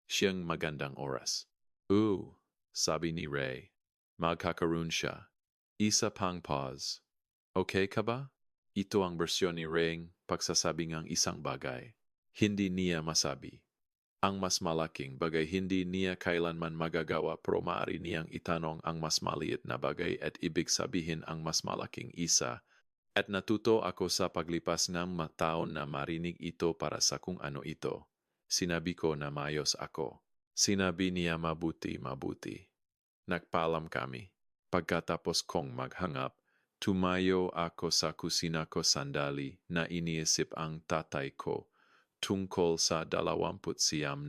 Speaker 1: siyang magandang oras. sabi ni Ray. Magkakaroon siya. Isa pang pause. Okay ka ba? Ito ang bersyon ni Ray pagsasabi ng isang bagay. Hindi niya masabi. Ang mas malaking bagay hindi niya kailanman magagawa pero maaari niyang itanong ang mas maliit na bagay at ibig sabihin ang mas malaking isa. At natuto ako sa paglipas ng taon na marinig ito para sa kung ano ito. Sinabi ko na maayos ako. Sinabi niya mabuti. Nagpaalam kami. Pagkatapos kong maghangap, tumayo ako sa kusina ko sandali na iniisip ang tatay ko tungkol sa 29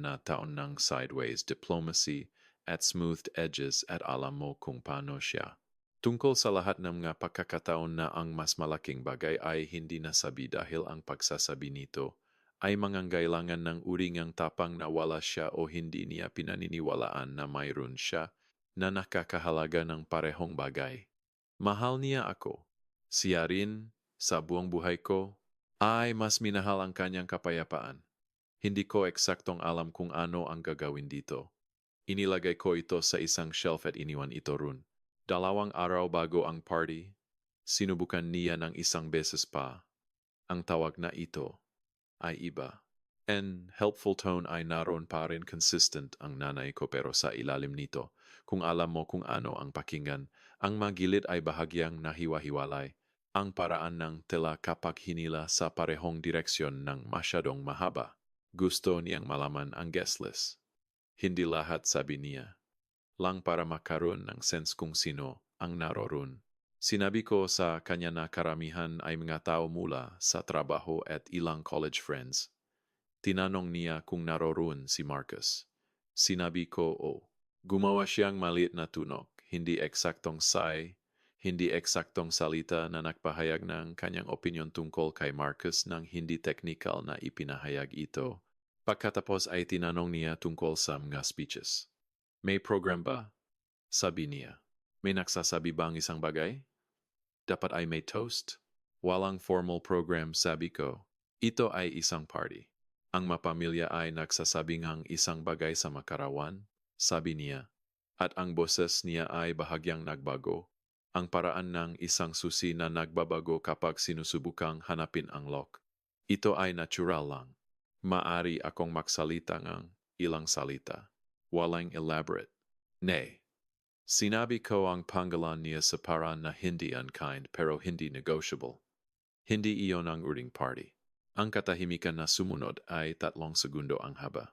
Speaker 1: na taon ng sideways diplomacy at smoothed edges at alam mo kung paano siya. Tungkol sa lahat ng mga pagkakataon na ang mas malaking bagay ay hindi nasabi dahil ang pagsasabi nito ay mangangailangan ng uringang tapang na wala siya o hindi niya pinaniniwalaan na mayroon siya na nakakahalaga ng parehong bagay. Mahal niya ako. Siya rin, sa buong buhay ko, ay mas minahal ang kanyang kapayapaan. Hindi ko eksaktong alam kung ano ang gagawin dito. Inilagay ko ito sa isang shelf at iniwan ito ron. 2 araw bago ang party, sinubukan niya ng isang beses pa. Ang tawag na ito ay iba. And helpful tone ay naroon pa rin consistent ang nanay ko pero sa ilalim nito, kung alam mo kung ano ang pakinggan, ang magilid ay bahagyang nahiwa-hiwalay. Ang paraan ng tela kapag hinila sa parehong direksyon ng masyadong mahaba. Gusto niyang malaman ang guest list. Hindi lahat sabi niya. Lang para makaroon ng sense kung sino ang naroon. Sinabi ko sa kanya na karamihan ay mga tao mula sa trabaho at ilang college friends. Tinanong niya kung naroon si Marcus. Sinabi ko Gumawa siyang maliit na tunok, hindi eksaktong hindi eksaktong salita na nagpahayag ng kanyang opinyon tungkol kay Marcus nang hindi technical na ipinahayag ito. Pagkatapos ay tinanong niya tungkol sa mga speeches. May program ba? Sabi niya. May nagsasabi bang isang bagay? Dapat ay may toast? Walang formal program, sabi ko. Ito ay isang party. Ang mapamilya ay nagsasabi ng isang bagay sa makarawan, sabi niya. At ang boses niya ay bahagyang nagbago. Ang paraan ng isang susi na nagbabago kapag sinusubukang hanapin ang lock. Ito ay natural lang. Maari akong magsalita ng ilang salita. Walang elaborate. Nay. Sinabi ko ang pangalan niya sa paraan na hindi unkind pero hindi negotiable. Hindi iyon ang uring party. Ang katahimikan na sumunod ay 3 segundo ang haba.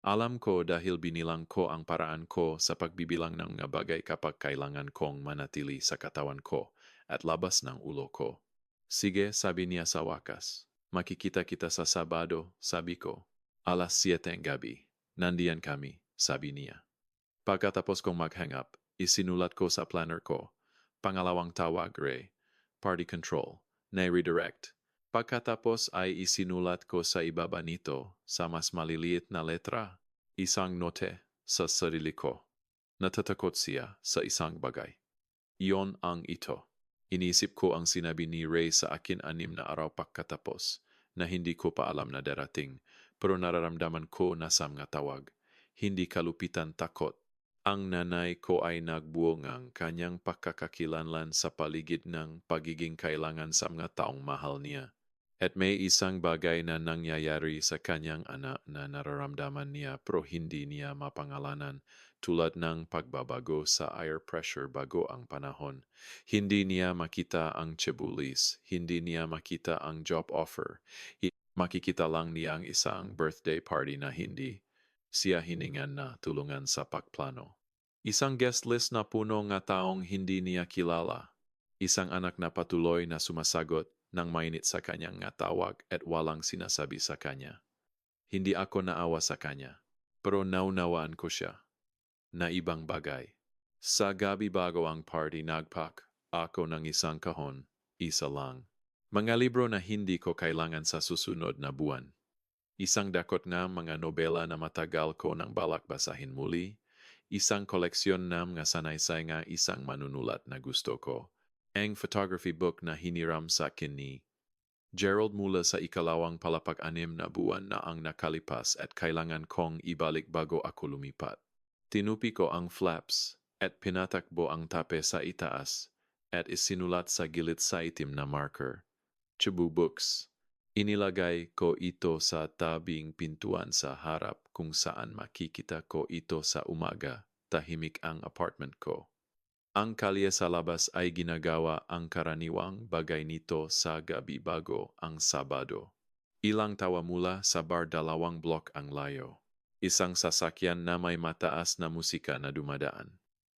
Speaker 1: Alam ko dahil binilang ko ang paraan ko sa pagbibilang ng mga bagay kapag kailangan kong manatili sa katawan ko at labas ng ulo ko. Sige, sabi niya sa wakas. Makikita kita sa Sabado, sabi ko. 7:00 gabi. Nandiyan kami, sabi niya. Pagkatapos kong mag-hang up, isinulat ko sa planner ko. Pangalawang tawag, Ray. Party control. Na-redirect. Pagkatapos ay isinulat ko sa ibaba nito, sa mas maliliit na letra, isang note sa sarili ko. Natatakot siya sa isang bagay. Iyon ang ito. Inisip ko ang sinabi ni Ray sa akin 6 na araw pagkatapos, na hindi ko pa alam na darating, pero nararamdaman ko na sa mga tawag. Hindi kalupitan takot. Ang nanay ko ay nagbuo ng kanyang pagkakakilanlan sa paligid ng pagiging kailangan sa mga taong mahal niya. At may isang bagay na nangyayari sa kanyang anak na nararamdaman niya pero hindi niya mapangalanan tulad ng pagbabago sa air pressure bago ang panahon. Hindi niya makita ang chebulis, hindi niya makita ang job offer. Makikita lang niya ang isang birthday party na hindi siya hiningan na tulungan sa pagplano. Isang guest list na puno nga taong hindi niya kilala. Isang anak na patuloy na sumasagot nang mainit sa kanyang nga tawag at walang sinasabi sa kanya. Hindi ako naawa sa kanya, pero naunawaan ko siya. Na ibang bagay. Sa gabi bago ang party nagpak, ako ng isang kahon, isa lang. Mga libro na hindi ko kailangan sa susunod na buwan. Isang dakot nga mga nobela na matagal ko nang balak basahin muli, isang koleksyon na mga sanaysay nga isang manunulat na gusto ko, ang photography book na hiniram sa akin ni Gerald mula sa 2 palapag-6 na buwan na ang nakalipas at kailangan kong ibalik bago ako lumipat. Tinupi ko ang flaps at pinatakbo ang tape sa itaas at isinulat sa gilid sa itim na marker. Cebu Books. Inilagay ko ito sa tabing pintuan sa harap kung saan makikita ko ito sa umaga, tahimik ang apartment ko. Ang kalye sa labas ay ginagawa ang karaniwang bagay nito sa gabi bago ang Sabado. Ilang tawa mula sa bar 2 blok ang layo. Isang sasakyan na may mataas na musika na dumadaan.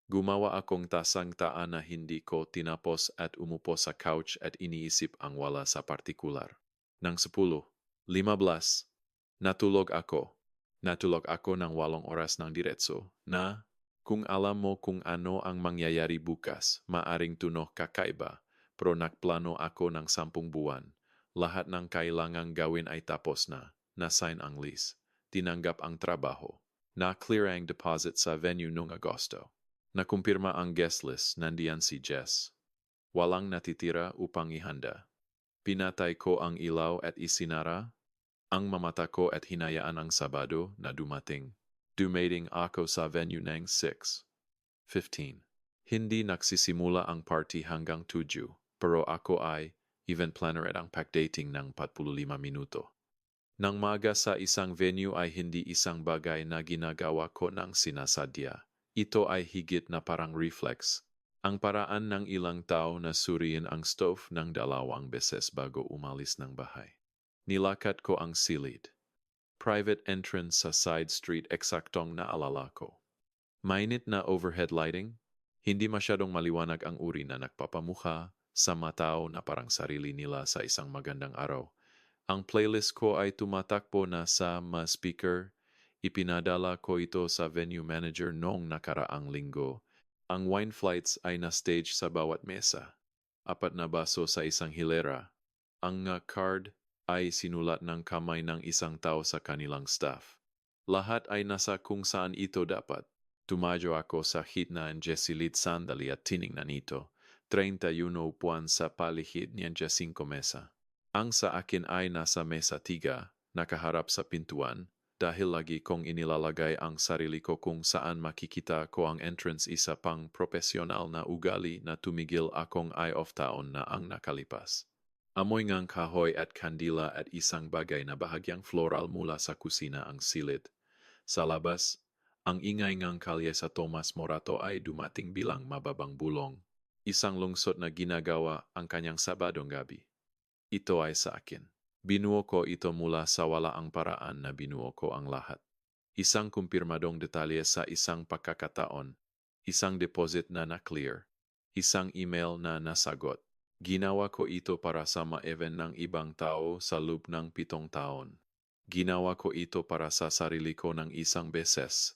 Speaker 1: Gumawa akong tasang-taan na hindi ko tinapos at umupo sa couch at iniisip ang wala sa partikular. Nang 10:15, natulog ako. Natulog ako ng 8 oras ng diretso na kung alam mo kung ano ang mangyayari bukas, maaring tunog kakaiba, pero nagplano ako ng 10 buwan. Lahat ng kailangang gawin ay tapos na. Na-sign ang lease. Tinanggap ang trabaho. Na-clear ang deposit sa venue noong Agosto. Nakumpirma ang guest list, nandiyan si Jess. Walang natitira upang ihanda. Pinatay ko ang ilaw at isinara ang mamata ko at hinayaan ang Sabado na dumating. Dumating ako sa venue ng 6:15. Hindi nagsisimula ang party hanggang 7, pero ako ay event planner at ang pack-dating ng 45 minuto. Nang maga sa isang venue ay hindi isang bagay na ginagawa ko ng sinasadya. Ito ay higit na parang reflex. Ang paraan ng ilang tao na suriin ang stove ng 2 beses bago umalis ng bahay. Nilakad ko ang silid. Private entrance sa side street eksaktong naalala ko. Mainit na overhead lighting. Hindi masyadong maliwanag ang uri na nagpapamukha sa matao na parang sarili nila sa isang magandang araw. Ang playlist ko ay tumatakbo na sa speaker. Ipinadala ko ito sa venue manager noong nakaraang linggo. Ang wine flights ay na-stage sa bawat mesa. 4 na baso sa isang hilera. Ang card ay sinulat ng kamay ng isang tao sa kanilang staff. Lahat ay nasa kung saan ito dapat. Tumadyo ako sa hitna ng Jesilid sandali at tiningnan ito. 31 upuan sa palihid niyan 5 mesa. Ang sa akin ay nasa mesa 3, nakaharap sa pintuan, dahil lagi kong inilalagay ang sarili ko kung saan makikita ko ang entrance isa pang profesional na ugali na tumigil akong eye of taon na ang nakalipas. Amoy ngang kahoy at kandila at isang bagay na bahagyang floral mula sa kusina ang silid. Sa labas, ang ingay ngang kalye sa Tomas Morato ay dumating bilang mababang bulong. Isang lungsod na ginagawa ang kanyang Sabadong gabi. Ito ay sa akin. Binuo ko ito mula sa walaang paraan na binuo ko ang lahat. Isang kumpirmadong detalye sa isang pagkakataon, isang deposit na na-clear, isang email na nasagot. Ginawa ko ito para sa ma-event ng ibang tao sa loob ng 7 taon. Ginawa ko ito para sa sarili ko ng isang beses.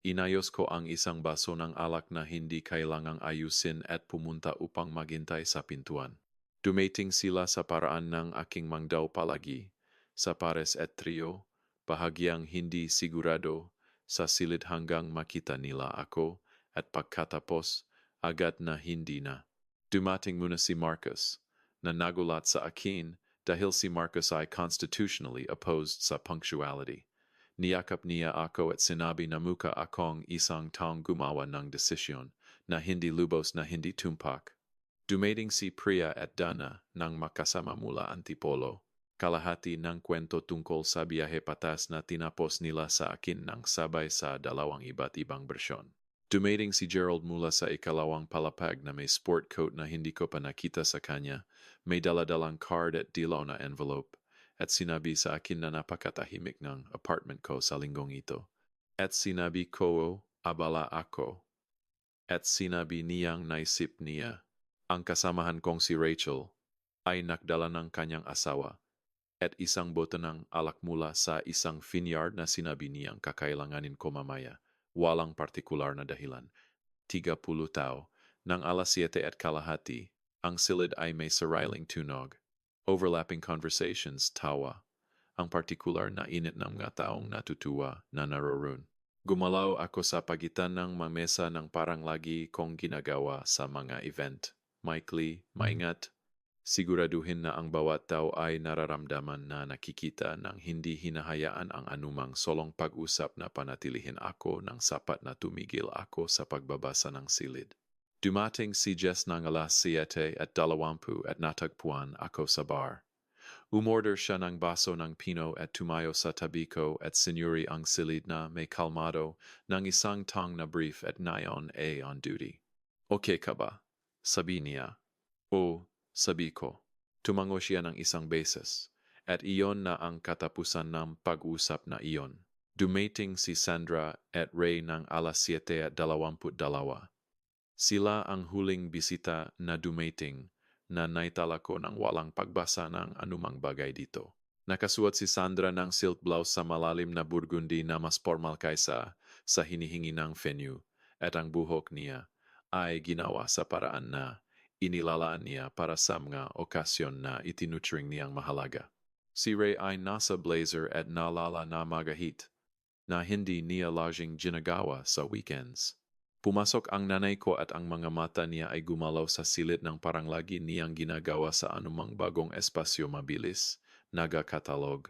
Speaker 1: Inayos ko ang isang baso ng alak na hindi kailangang ayusin at pumunta upang maghintay sa pintuan. Dumating sila sa paraan ng aking mangdaw palagi, sa pares at trio, bahagyang hindi sigurado, sa silid hanggang makita nila ako, at pagkatapos, agad na hindi na. Dumating muna si Marcus, na nagulat sa akin dahil si Marcus ay constitutionally opposed sa punctuality. Niyakap niya ako at sinabi na mukha akong isang taong gumawa ng desisyon na hindi lubos na hindi tumpak. Dumating si Priya at Dana nang makasama mula Antipolo. Kalahati ng kwento tungkol sa biyahe patas na tinapos nila sa akin ng sabay sa 2 iba't ibang bersyon. Dumating si Gerald mula sa ikalawang palapag na may sport coat na hindi ko pa nakita sa kanya, may daladalang card at dilaw na envelope, at sinabi sa akin na napakatahimik ng apartment ko sa linggong ito. At sinabi ko, abala ako. At sinabi niyang naisip niya. Ang kasamahan kong si Rachel ay nakdala ng kanyang asawa at isang bote ng alak mula sa isang vineyard na sinabi niyang kakailanganin ko mamaya. Walang partikular na dahilan. 30 tao, ng 7:30, ang silid ay may sariling tunog. Overlapping conversations, tawa. Ang partikular na init ng mga taong natutuwa na naroon. Gumalaw ako sa pagitan ng mga mesa ng parang lagi kong ginagawa sa mga event. Maikli, maingat, Siguraduhin na ang bawat tao ay nararamdaman na nakikita ng hindi hinahayaan ang anumang solong pag-usap na panatilihin ako ng sapat na tumigil ako sa pagbabasa ng silid. Dumating si Jess ng alas 7:20 at natagpuan ako sa bar. Umorder siya ng baso ng pino at tumayo sa tabi ko at sinuri ang silid na may kalmado ng isang tang na brief at nayon ay on duty. Okay ka ba? Sabi niya. O, sabi ko. Tumango siya ng isang beses, at iyon na ang katapusan ng pag-usap na iyon. Dumating si Sandra at Ray ng alas 7:22. Sila ang huling bisita na dumating na naitala ko ng walang pagbasa ng anumang bagay dito. Nakasuot si Sandra ng silk blouse sa malalim na burgundy na mas formal kaysa sa hinihingi ng venue, at ang buhok niya ay ginawa sa paraan na inilalaan niya para sa mga okasyon na itinutring niyang mahalaga. Si Ray ay nasa blazer at naalala na magahit na hindi niya laging ginagawa sa weekends. Pumasok ang nanay ko at ang mga mata niya ay gumalaw sa silid ng parang lagi niyang ginagawa sa anumang bagong espasyo mabilis, naga-katalog,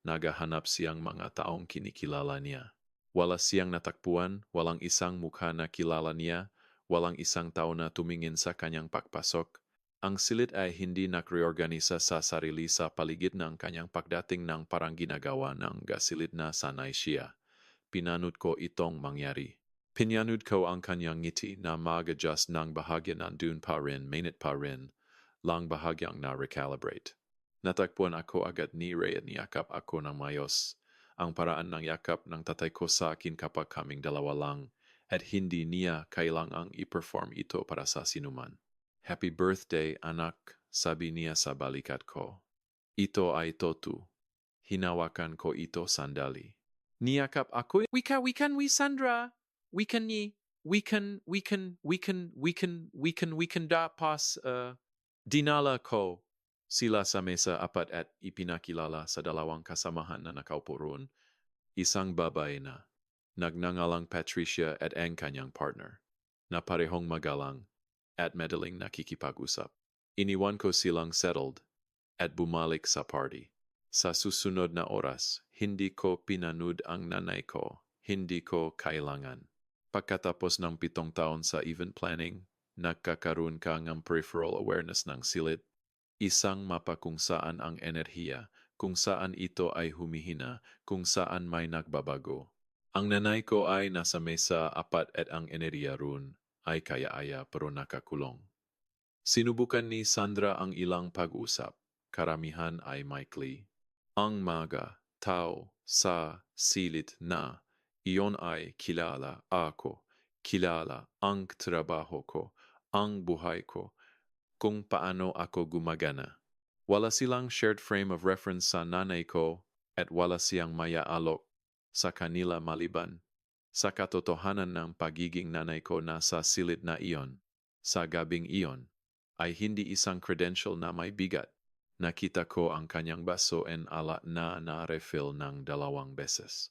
Speaker 1: nagahanap siyang mga taong kinikilala niya. Wala siyang natakpuan, walang isang mukha na kilala niya, walang isang tao na tumingin sa kanyang pagpasok. Ang silid ay hindi nakreorganisa sa sarili sa paligid ng kanyang pagdating ng parang ginagawa ng gasilid na sanay siya. Pinanud ko itong mangyari. Pinanud ko ang kanyang ngiti na mag-adjust ng bahagya nandun pa rin, mainit pa rin, lang bahagyang na-recalibrate. Natakpuan ako agad ni Ray at niyakap ako ng mayos. Ang paraan ng yakap ng tatay ko sa akin kapag kaming dalawa lang, at hindi niya kailangang i-perform ito para sa sinuman. Happy birthday, anak, sabi niya sa balikat ko. Ito ay totu. Hinawakan ko ito sandali. Niyakap ako. We Sandra. We can dapas, dinala ko. Sila sa mesa apat at ipinakilala sa dalawang kasamahan na nakaupo roon. Isang babae na nagnangalang Patricia at ang kanyang partner, na parehong magalang at madaling nakikipag-usap. Iniwan ko silang settled at bumalik sa party. Sa susunod na oras, hindi ko pinanud ang nanay ko, hindi ko kailangan. Pagkatapos ng 7 taon sa event planning, nagkakaroon ka ng peripheral awareness ng silid, isang mapa kung saan ang enerhiya, kung saan ito ay humihina, kung saan may nagbabago. Ang nanay ko ay nasa mesa apat at ang enerhiya roon ay kaya-aya pero nakakulong. Sinubukan ni Sandra ang ilang pag-usap, karamihan ay maikli. Ang mga tao sa silid na iyon ay kilala ako, kilala ang trabaho ko, ang buhay ko, kung paano ako gumagana. Wala silang shared frame of reference sa nanay ko at wala siyang maya-alok sa kanila maliban sa katotohanan ng pagiging nanay ko na sa silid na iyon, sa gabing iyon, ay hindi isang credential na may bigat. Nakita ko ang kanyang baso en ala na na-refill ng 2 beses.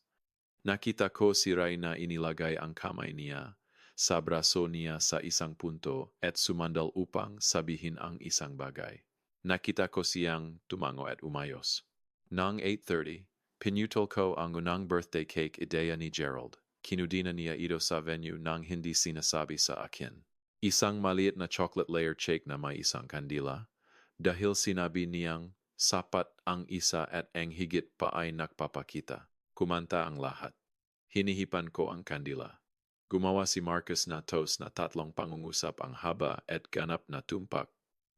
Speaker 1: Nakita ko si Ray na inilagay ang kamay niya sa braso niya sa isang punto at sumandal upang sabihin ang isang bagay. Nakita ko siyang tumango at umayos. Nang 8:30, pinutol ko ang unang birthday cake ideya ni Gerald. Kinudina niya ito sa venue nang hindi sinasabi sa akin. Isang maliit na chocolate layer cake na may isang kandila. Dahil sinabi niyang sapat ang isa at ang higit pa ay nagpapakita. Kumanta ang lahat. Hinihipan ko ang kandila. Gumawa si Marcus na toast na 3 pangungusap ang haba at ganap na tumpak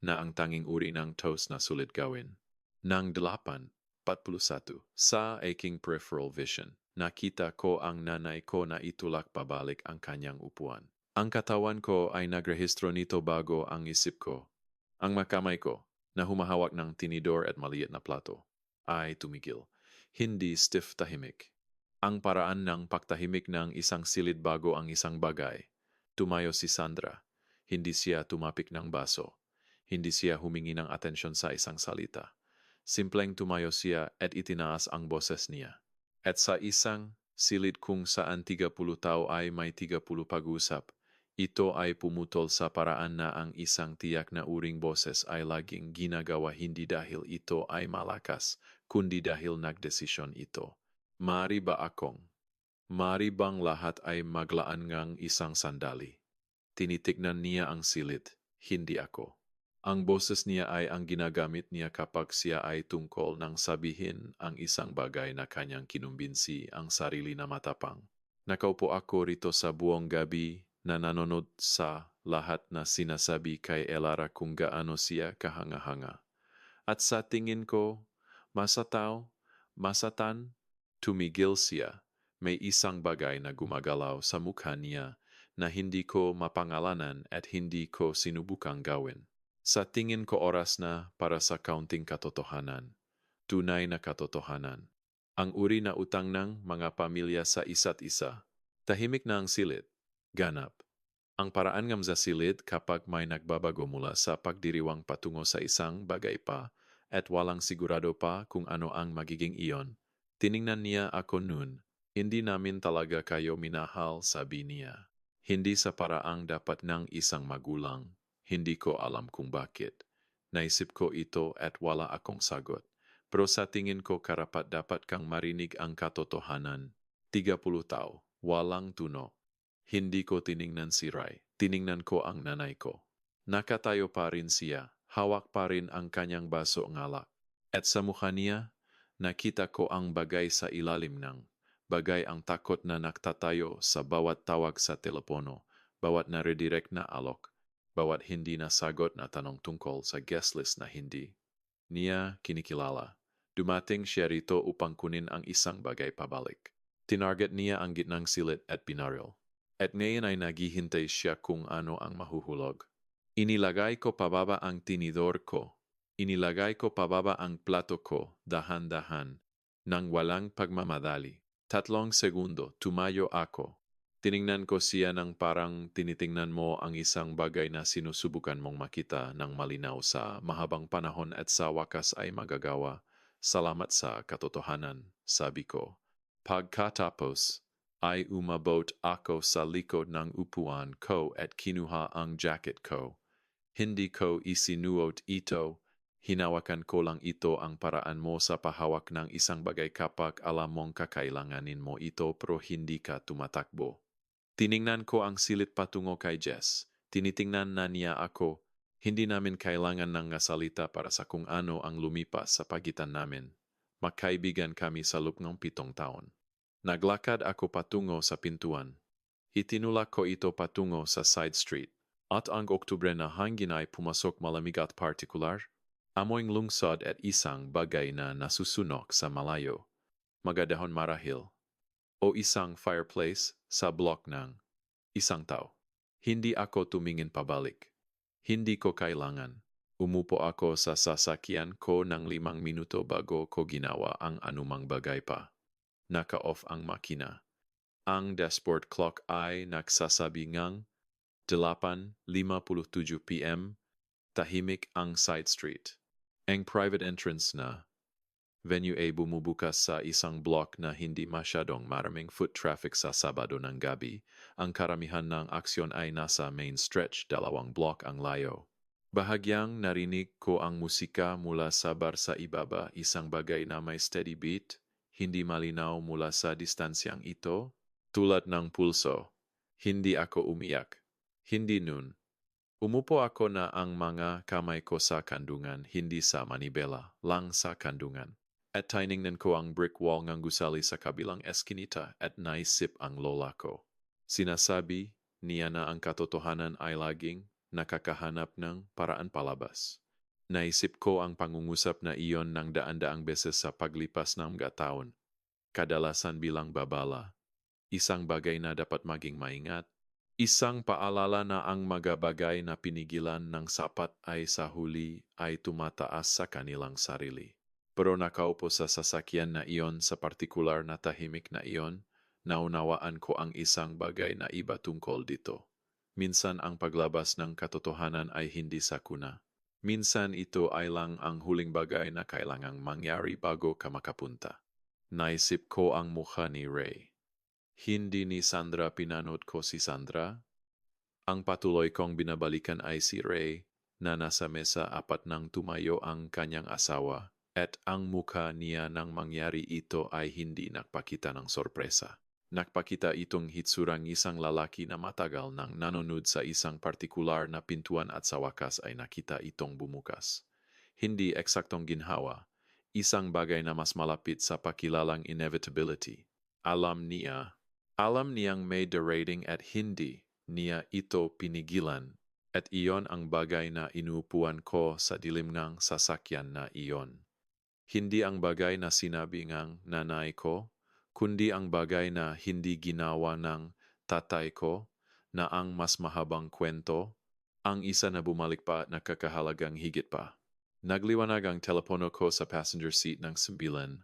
Speaker 1: na ang tanging uri ng toast na sulit gawin. Nang 8:41 sa aking peripheral vision, nakita ko ang nanay ko na itulak pabalik ang kanyang upuan. Ang katawan ko ay nagrehistro nito bago ang isip ko. Ang makamay ko, na humahawak ng tinidor at maliit na plato, ay tumigil. Hindi stiff tahimik. Ang paraan ng pagtahimik ng isang silid bago ang isang bagay. Tumayo si Sandra. Hindi siya tumapik ng baso. Hindi siya humingi ng atensyon sa isang salita. Simpleng tumayo siya at itinaas ang boses niya. At sa isang silid kung saan 30 tao ay may 30 pag-usap, Ito ay pumutol sa paraan na ang isang tiyak na uring boses ay laging ginagawa hindi dahil ito ay malakas, kundi dahil nagdesisyon ito. Mari ba akong? Mari bang lahat ay maglaan ngang isang sandali? Tinitignan niya ang silid, hindi ako. Ang boses niya ay ang ginagamit niya kapag siya ay tungkol nang sabihin ang isang bagay na kanyang kinumbinsi ang sarili na matapang. Nakaupo ako rito sa buong gabi na nanonood sa lahat na sinasabi kay Elara kung gaano siya kahanga-hanga. At sa tingin ko, masatan, tumigil siya. May isang bagay na gumagalaw sa mukha niya na hindi ko mapangalanan at hindi ko sinubukang gawin. Sa tingin ko oras na para sa kaunting katotohanan. Tunay na katotohanan. Ang uri na utang ng mga pamilya sa isa't isa. Tahimik na ang silid. Ganap. Ang paraan ngam sa silid kapag may nagbabago mula sa pagdiriwang patungo sa isang bagay pa at walang sigurado pa kung ano ang magiging iyon. Tiningnan niya ako noon. Hindi namin talaga kayo minahal, sabi niya. Hindi sa paraang dapat ng isang magulang. Hindi ko alam kung bakit. Naisip ko ito at wala akong sagot. Pero sa tingin ko karapat-dapat kang marinig ang katotohanan. 30 tao, walang tuno. Hindi ko tiningnan si Rai. Tiningnan ko ang nanay ko. Nakatayo pa rin siya. Hawak pa rin ang kanyang baso ng alak. At sa mukha niya, nakita ko ang bagay sa ilalim ng bagay ang takot na nagtatayo sa bawat tawag sa telepono, bawat na-redirect na alok, bawat hindi nasagot na tanong tungkol sa guest list na hindi niya kinikilala. Dumating siya rito upang kunin ang isang bagay pabalik. Tinarget niya ang gitnang silid at binaril. At ngayon ay naghihintay siya kung ano ang mahuhulog. Inilagay ko pababa ang tinidor ko. Inilagay ko pababa ang plato ko, dahan-dahan, nang walang pagmamadali. 3 segundo, tumayo ako. Tiningnan ko siya ng parang tinitingnan mo ang isang bagay na sinusubukan mong makita ng malinaw sa mahabang panahon at sa wakas ay magagawa. Salamat sa katotohanan, sabi ko. Pagkatapos, ay umabot ako sa likod ng upuan ko at kinuha ang jacket ko. Hindi ko isinuot ito. Hinawakan ko lang ito ang paraan mo sa pahawak ng isang bagay kapag alam mong kakailanganin mo ito pero hindi ka tumatakbo. Tiningnan ko ang silid patungo kay Jess. Tinitingnan na niya ako. Hindi namin kailangan ng salita para sa kung ano ang lumipas sa pagitan namin. Magkaibigan kami sa loob ng 7 taon. Naglakad ako patungo sa pintuan. Itinulak ko ito patungo sa side street. At ang Oktubre na hangin ay pumasok malamig at partikular. Amoyng lungsod at isang bagay na nasusunok sa malayo. Magadahon marahil. O isang fireplace sa block ng isang tao. Hindi ako tumingin pabalik. Hindi ko kailangan. Umupo ako sa sasakyan ko ng 5 minuto bago ko ginawa ang anumang bagay pa. Naka-off ang makina. Ang dashboard clock ay nagsasabi ngang 8:57 p.m. Tahimik ang side street. Ang private entrance na venue ay bumubukas sa isang block na hindi masyadong maraming foot traffic sa Sabado ng gabi. Ang karamihan ng aksyon ay nasa main stretch, 2 block ang layo. Bahagyang narinig ko ang musika mula sa bar sa ibaba, isang bagay na may steady beat, hindi malinaw mula sa distansyang ito, tulad ng pulso. Hindi ako umiyak. Hindi nun. Umupo ako na ang mga kamay ko sa kandungan, hindi sa manibela, lang sa kandungan. At tiningnan ko ang brick wall ng gusali sa kabilang eskinita at naisip ang lola ko. Sinasabi niya na ang katotohanan ay laging nakakahanap ng paraan palabas. Naisip ko ang pangungusap na iyon ng daan-daang beses sa paglipas ng mga taon. Kadalasan bilang babala. Isang bagay na dapat maging maingat. Isang paalala na ang mga bagay na pinigilan ng sapat ay sa huli ay tumataas sa kanilang sarili. Pero nakaupo sa sasakyan na iyon sa partikular na tahimik na iyon, naunawaan ko ang isang bagay na iba tungkol dito. Minsan ang paglabas ng katotohanan ay hindi sakuna. Minsan ito ay lang ang huling bagay na kailangang mangyari bago ka makapunta. Naisip ko ang mukha ni Ray. Hindi ni Sandra pinanood ko si Sandra. Ang patuloy kong binabalikan ay si Ray na nasa mesa apat nang tumayo ang kanyang asawa at ang mukha niya nang mangyari ito ay hindi nagpakita ng sorpresa. Nagpakita itong hitsurang isang lalaki na matagal nang nanonood sa isang partikular na pintuan at sa wakas ay nakita itong bumukas. Hindi eksaktong ginhawa, isang bagay na mas malapit sa pakilalang inevitability. Alam niyang may derating at hindi niya ito pinigilan at iyon ang bagay na inuupuan ko sa dilim ng sasakyan na iyon. Hindi ang bagay na sinabi ng nanay ko, kundi ang bagay na hindi ginawa ng tatay ko na ang mas mahabang kwento, ang isa na bumalik pa at nakakahalagang higit pa. Nagliwanag ang telepono ko sa passenger seat ng 9:04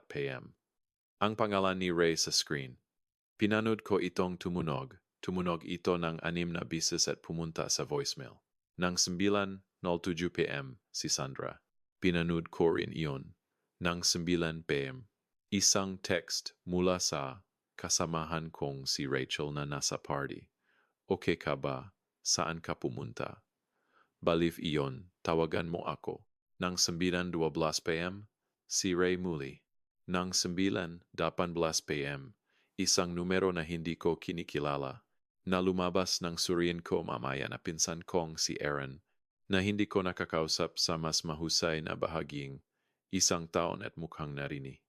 Speaker 1: p.m. Ang pangalan ni Ray sa screen. Pinanood ko itong tumunog. Tumunog ito ng 6 na bisis at pumunta sa voicemail. Nang 9:07 p.m. si Sandra. Pinanood ko rin iyon. Nang 9 p.m. Isang text mula sa kasamahan kong si Rachel na nasa party. Okay ka ba? Saan ka pumunta? Baliw iyon, tawagan mo ako. Nang 9:12 p.m. si Ray muli. Nang 9:18 p.m. isang numero na hindi ko kinikilala na lumabas ng suriin ko mamaya na pinsan kong si Aaron na hindi ko nakakausap sa mas mahusay na bahaging 1 taon at mukhang narinig.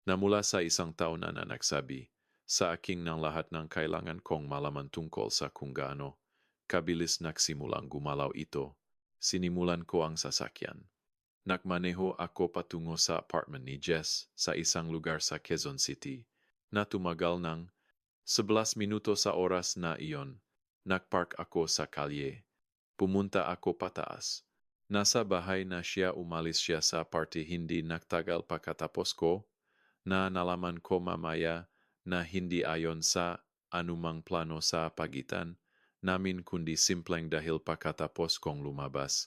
Speaker 1: Na mula sa 1 taon na nagsabi sa aking ng lahat ng kailangan kong malaman tungkol sa kung gaano kabilis nagsimulang gumalaw ito, sinimulan ko ang sasakyan. Nagmaneho ako patungo sa apartment ni Jess sa isang lugar sa Quezon City na tumagal ng 11 minuto sa oras na iyon. Nagpark ako sa kalye. Pumunta ako pataas. Nasa bahay na siya, umalis siya sa party hindi nagtagal pagkatapos ko na nalaman ko mamaya na hindi ayon sa anumang plano sa pagitan namin kundi simpleng dahil pagkatapos kong lumabas.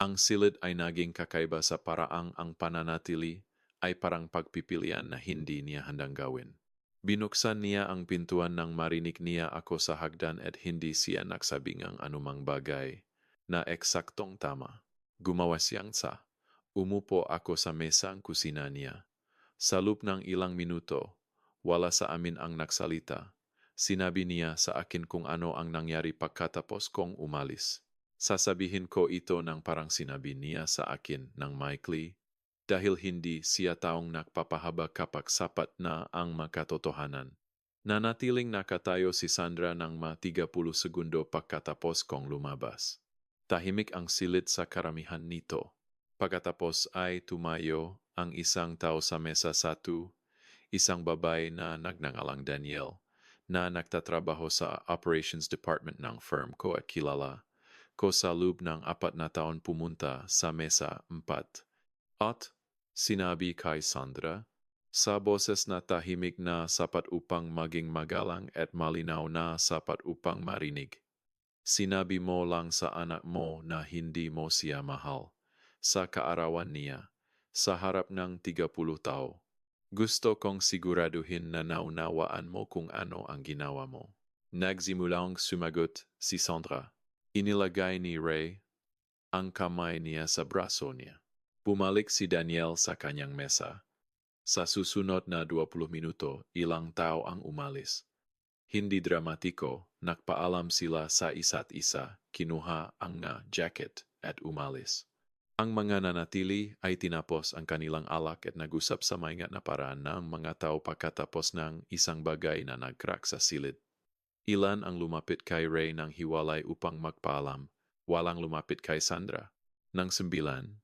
Speaker 1: Ang silid ay naging kakaiba sa paraang ang pananatili ay parang pagpipilian na hindi niya handang gawin. Binuksan niya ang pintuan nang marinig niya ako sa hagdan at hindi siya nagsabi ng anumang bagay na eksaktong tama. Gumawa siyang umupo ako sa mesang kusina niya. Sa loob ng ilang minuto, wala sa amin ang nagsalita. Sinabi niya sa akin kung ano ang nangyari pagkatapos kong umalis. Sasabihin ko ito ng parang sinabi niya sa akin ng maikli dahil hindi siya taong nagpapahaba kapag sapat na ang makatotohanan. Nanatiling nakatayo si Sandra ng 30 segundo pagkatapos kong lumabas. Tahimik ang silid sa karamihan nito. Pagkatapos ay tumayo ang isang tao sa mesa 1, isang babae na nagngangalang Danielle, na nagtatrabaho sa operations department ng firm ko at kilala ko sa loob ng 4 na taon pumunta sa mesa 4. At sinabi kay Sandra, sa boses na tahimik na sapat upang maging magalang at malinaw na sapat upang marinig. Sinabi mo lang sa anak mo na hindi mo siya mahal. Sa kaarawan niya, sa harap ng 30 tao. Gusto kong siguraduhin na naunawaan mo kung ano ang ginawa mo. Nagsimulang sumagot si Sandra. Inilagay ni Ray ang kamay niya sa braso niya. Bumalik si Daniel sa kanyang mesa. Sa susunod na 20 minuto, ilang tao ang umalis. Hindi dramatiko, nagpaalam sila sa isa't isa, kinuha ang jacket at umalis. Ang mga nanatili ay tinapos ang kanilang alak at nag-usap sa maingat na paraan ng mga tao pagkatapos ng isang bagay na nag-crack sa silid. Ilan ang lumapit kay Ray ng hiwalay upang magpaalam, walang lumapit kay Sandra. Nang 9:30,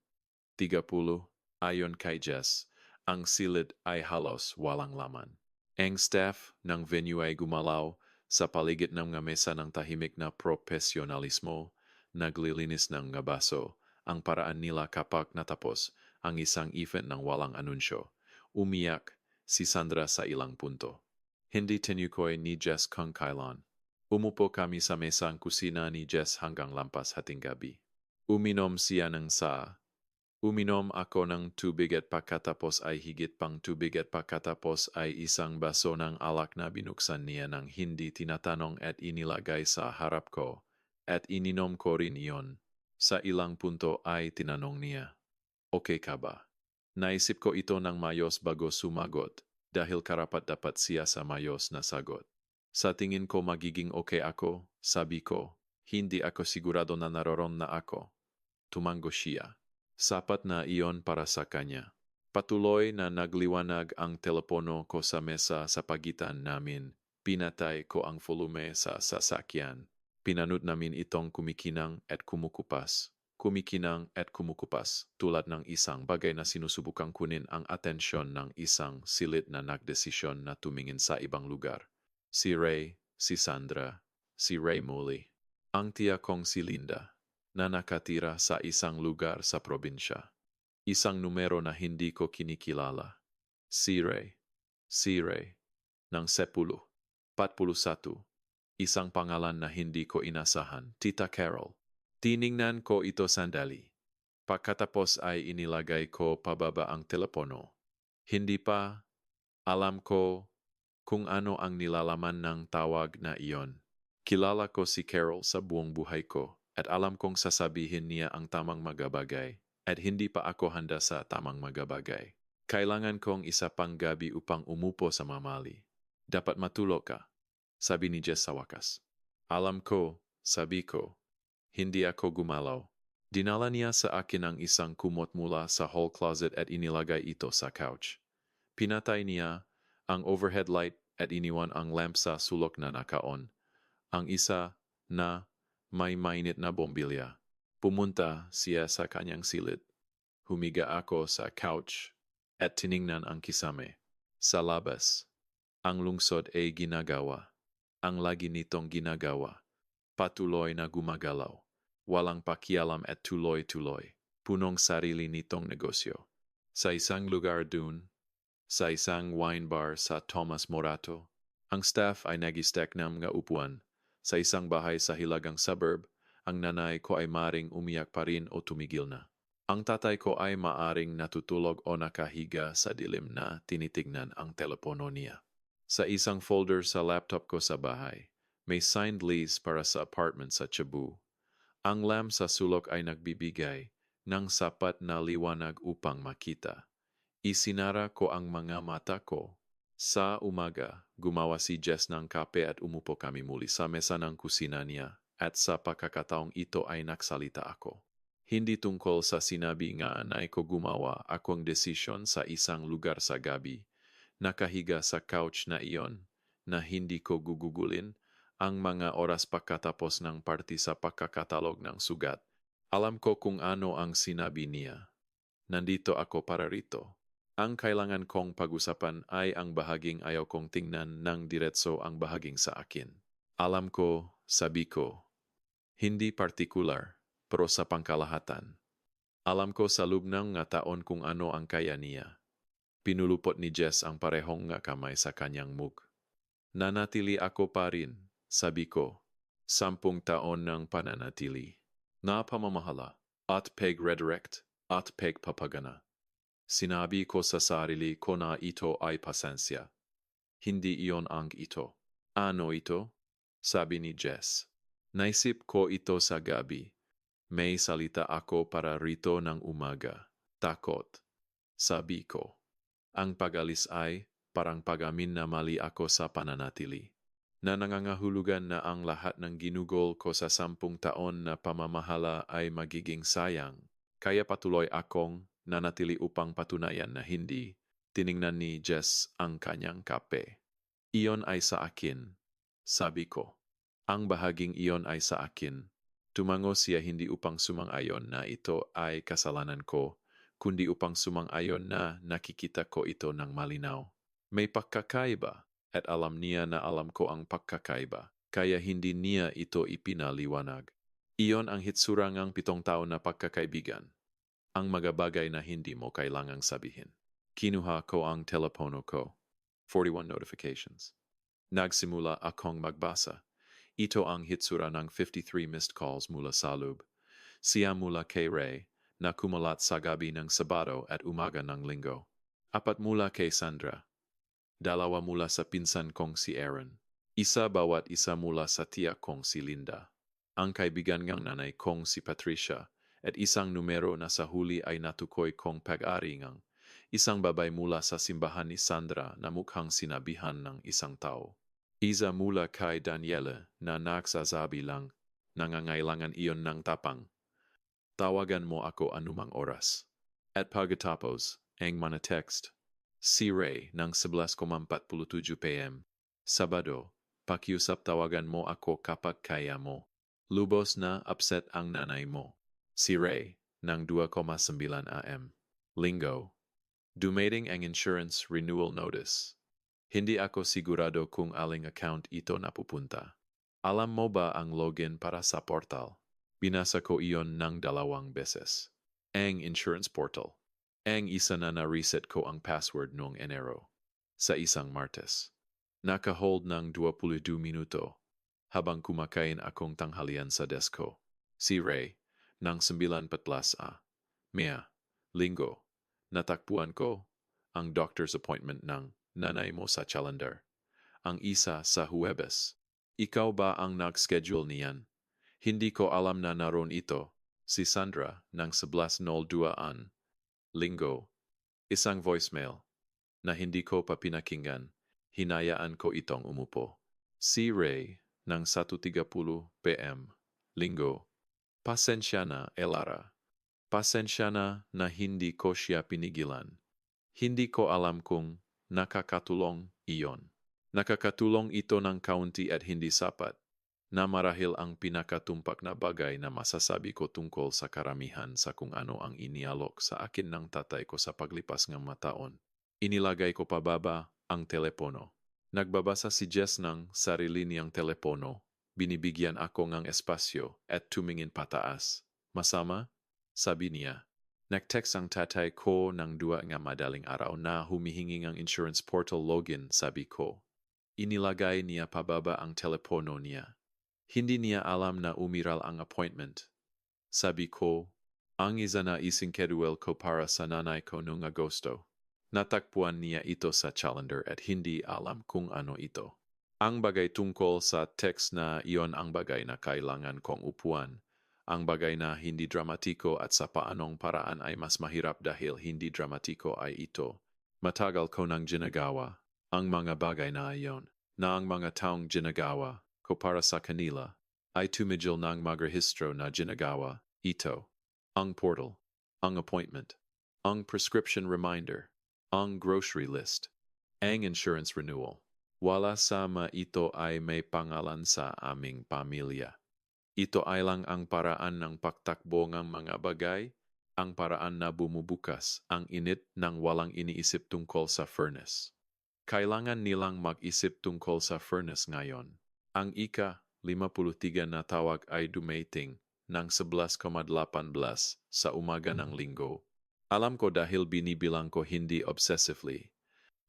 Speaker 1: ayon kay Jess, ang silid ay halos walang laman. Ang staff ng venue ay gumalaw sa paligid ng mga mesa ng tahimik na profesionalismo, naglilinis ng mga baso, ang paraan nila kapag natapos ang isang event ng walang anunsyo. Umiyak si Sandra sa ilang punto. Hindi tinukoy ni Jess kung kailan. Umupo kami sa mesang kusina ni Jess hanggang lampas hating gabi. Uminom siya ng Uminom ako ng tubig at pagkatapos ay higit pang tubig at pagkatapos ay isang baso ng alak na binuksan niya ng hindi tinatanong at inilagay sa harap ko, at ininom ko rin iyon. Sa ilang punto ay tinanong niya, "Okay ka ba?" Naisip ko ito ng mayos bago sumagot, dahil karapat-dapat siya sa mayos na sagot. Sa tingin ko magiging okay ako, sabi ko, hindi ako sigurado na naroon na ako. Tumango siya. Sapat na iyon para sa kanya. Patuloy na nagliwanag ang telepono ko sa mesa sa pagitan namin. Pinatay ko ang volume sa sasakyan. Pinanood namin itong kumikinang at kumukupas. Kumikinang at kumukupas tulad ng isang bagay na sinusubukang kunin ang atensyon ng isang silid na nagdesisyon na tumingin sa ibang lugar. Si Ray, si Sandra, si Ray muli. Ang tiya kong si Linda na nakatira sa isang lugar sa probinsya. Isang numero na hindi ko kinikilala. Si Ray. Si Ray. Ng 10, 41. Isang pangalan na hindi ko inasahan. Tita Carol. Tiningnan ko ito sandali. Pagkatapos ay inilagay ko pababa ang telepono. Hindi pa alam ko kung ano ang nilalaman ng tawag na iyon. Kilala ko si Carol sa buong buhay ko, at alam kong sasabihin niya ang tamang magabagay, at hindi pa ako handa sa tamang magabagay. Kailangan kong isa pang gabi upang umupo sa mamali. Dapat matulog ka, sabi ni Jess sa wakas. Alam ko, sabi ko. Hindi ako gumalaw. Dinala niya sa akin ang isang kumot mula sa hall closet at inilagay ito sa couch. Pinatay niya ang overhead light at iniwan ang lamp sa sulok na nakaon. Ang isa na may mainit na bombilya. Pumunta siya sa kanyang silid. Humiga ako sa couch at tiningnan ang kisame. Sa labas, ang lungsod ay ginagawa. Ang lagi nitong ginagawa. Patuloy na gumagalaw. Walang pakialam at tuloy-tuloy. Punong sarili nitong negosyo. Sa isang lugar dun, sa isang wine bar sa Thomas Morato, ang staff ay nag-stack ng mga upuan. Sa isang bahay sa hilagang suburb, ang nanay ko ay maring umiyak pa rin o tumigil na. Ang tatay ko ay maaring natutulog o nakahiga sa dilim na tinitignan ang telepono niya. Sa isang folder sa laptop ko sa bahay, may signed lease para sa apartment sa Cebu. Ang lamp sa sulok ay nagbibigay ng sapat na liwanag upang makita. Isinara ko ang mga mata ko. Sa umaga, gumawa si Jess ng kape at umupo kami muli sa mesa ng kusina niya, at sa pagkakataong ito ay nagsalita ako. Hindi tungkol sa sinabi nga na ko gumawa akong desisyon sa isang lugar sa gabi, nakahiga sa couch na iyon, na hindi ko gugugulin ang mga oras pagkatapos ng party sa pagkakatalog ng sugat. Alam ko kung ano ang sinabi niya. Nandito ako para rito. Ang kailangan kong pag-usapan ay ang bahaging ayaw kong tingnan ng diretso ang bahaging sa akin. Alam ko, sabi ko, hindi partikular, pero sa pangkalahatan. Alam ko sa loob ng nga taon kung ano ang kaya niya. Pinulupot ni Jess ang parehong nga kamay sa kanyang mug. Nanatili ako pa rin, sabi ko, 10 taon ng pananatili. Na pamamahala, at peg-redirect, at peg-papagana. Sinabi ko sa sarili ko na ito ay pasensya. Hindi iyon ang ito. Ano ito? Sabi ni Jess. Naisip ko ito sa gabi. May salita ako para rito ng umaga. Takot. Sabi ko. Ang pag-alis ay parang pag-amin na mali ako sa pananatili. Na nangangahulugan na ang lahat ng ginugol ko sa 10 taon na pamamahala ay magiging sayang. Kaya patuloy akong nanatili upang patunayan na hindi. Tiningnan ni Jess ang kanyang kape. Iyon ay sa akin, sabi ko. Ang bahaging iyon ay sa akin. Tumango siya hindi upang sumang-ayon na ito ay kasalanan ko, kundi upang sumang-ayon na nakikita ko ito ng malinaw. May pagkakaiba, at alam niya na alam ko ang pagkakaiba, kaya hindi niya ito ipinaliwanag. Iyon ang hitsurangang 7 taon na pagkakaibigan. Ang mga bagay na hindi mo kailangang sabihin. Kinuha ko ang telepono ko. 41 notifications. Nagsimula akong magbasa. Ito ang hitsura ng 53 missed calls mula sa loob. Siya mula kay Ray, na kumulat sa gabi ng Sabado at umaga ng Linggo. 4 mula kay Sandra. 2 mula sa pinsan kong si Aaron. 1 bawat isa mula sa tiyak kong si Linda. Ang kaibigan ng nanay kong si Patricia at isang numero na sa huli ay natukoy kong pag-ari ng isang babay mula sa simbahan ni Sandra na mukhang sinabihan ng isang tao. 1 mula kay Daniela na nagsasabi lang, nangangailangan iyon ng tapang. Tawagan mo ako anumang oras. At pagkatapos, ang mga text. Si Ray ng 11:47 p.m. Sabado, pakiusap tawagan mo ako kapag kaya mo. Lubos na upset ang nanay mo. Si Ray ng 2:09 a.m. Linggo, dumating ang insurance renewal notice. Hindi ako sigurado kung aling account ito napupunta. Alam mo ba ang login para sa portal? Binasa ko iyon ng 2 beses. Ang insurance portal. Ang isa na na-reset ko ang password noong Enero. Sa isang Martes. Naka-hold ng 22 minuto habang kumakain akong tanghalian sa desk ko. Si Ray ng 9:14 a. Mia, Linggo. Natakpuan ko ang doctor's appointment ng nanay mo sa calendar. Ang isa sa Huwebes. Ikaw ba ang nag-schedule niyan? Hindi ko alam na naroon ito. Si Sandra ng 11:02 Linggo. Isang voicemail na hindi ko pa pinakinggan. Hinayaan ko itong umupo. Si Ray ng 1:30 p.m. Linggo. Pasensya na, Elara. Pasensya na hindi ko siya pinigilan. Hindi ko alam kung nakakatulong iyon. Nakakatulong ito ng kaunti at hindi sapat, na marahil ang pinakatumpak na bagay na masasabi ko tungkol sa karamihan sa kung ano ang inialok sa akin ng tatay ko sa paglipas ng mataon. Inilagay ko pababa ang telepono. Nagbabasa si Jess ng sarili niyang telepono. Binibigyan ako ng espasyo at tumingin pataas. Masama? Sabi niya. Nag-text ang tatay ko ng 2 madaling araw na humihingi ng insurance portal login, sabi ko. Inilagay niya pababa ang telepono niya. Hindi niya alam na umiral ang appointment. Sabi ko, ang isa na isingkeduel ko para sa nanay ko noong Agosto. Natakpuan niya ito sa calendar at hindi alam kung ano ito. Ang bagay tungkol sa text na iyon ang bagay na kailangan kong upuan. Ang bagay na hindi dramatiko at sa paanong paraan ay mas mahirap dahil hindi dramatiko ay ito. Matagal ko nang ginagawa ang mga bagay na iyon, na ang mga taong ginagawa ko para sa kanila ay tumigil ng magrehistro na ginagawa ito. Ang portal, ang appointment, ang prescription reminder, ang grocery list, ang insurance renewal. Wala sama ito ay may pangalan sa aming pamilya. Ito ay lang ang paraan ng pagtakbo ng mga bagay, ang paraan na bumubukas ang init ng walang iniisip tungkol sa furnace. Kailangan nilang mag-isip tungkol sa furnace ngayon. Ang ika-53 na tawag ay dumating ng 11:18 sa umaga ng Linggo. Alam ko dahil binibilang ko hindi obsessively.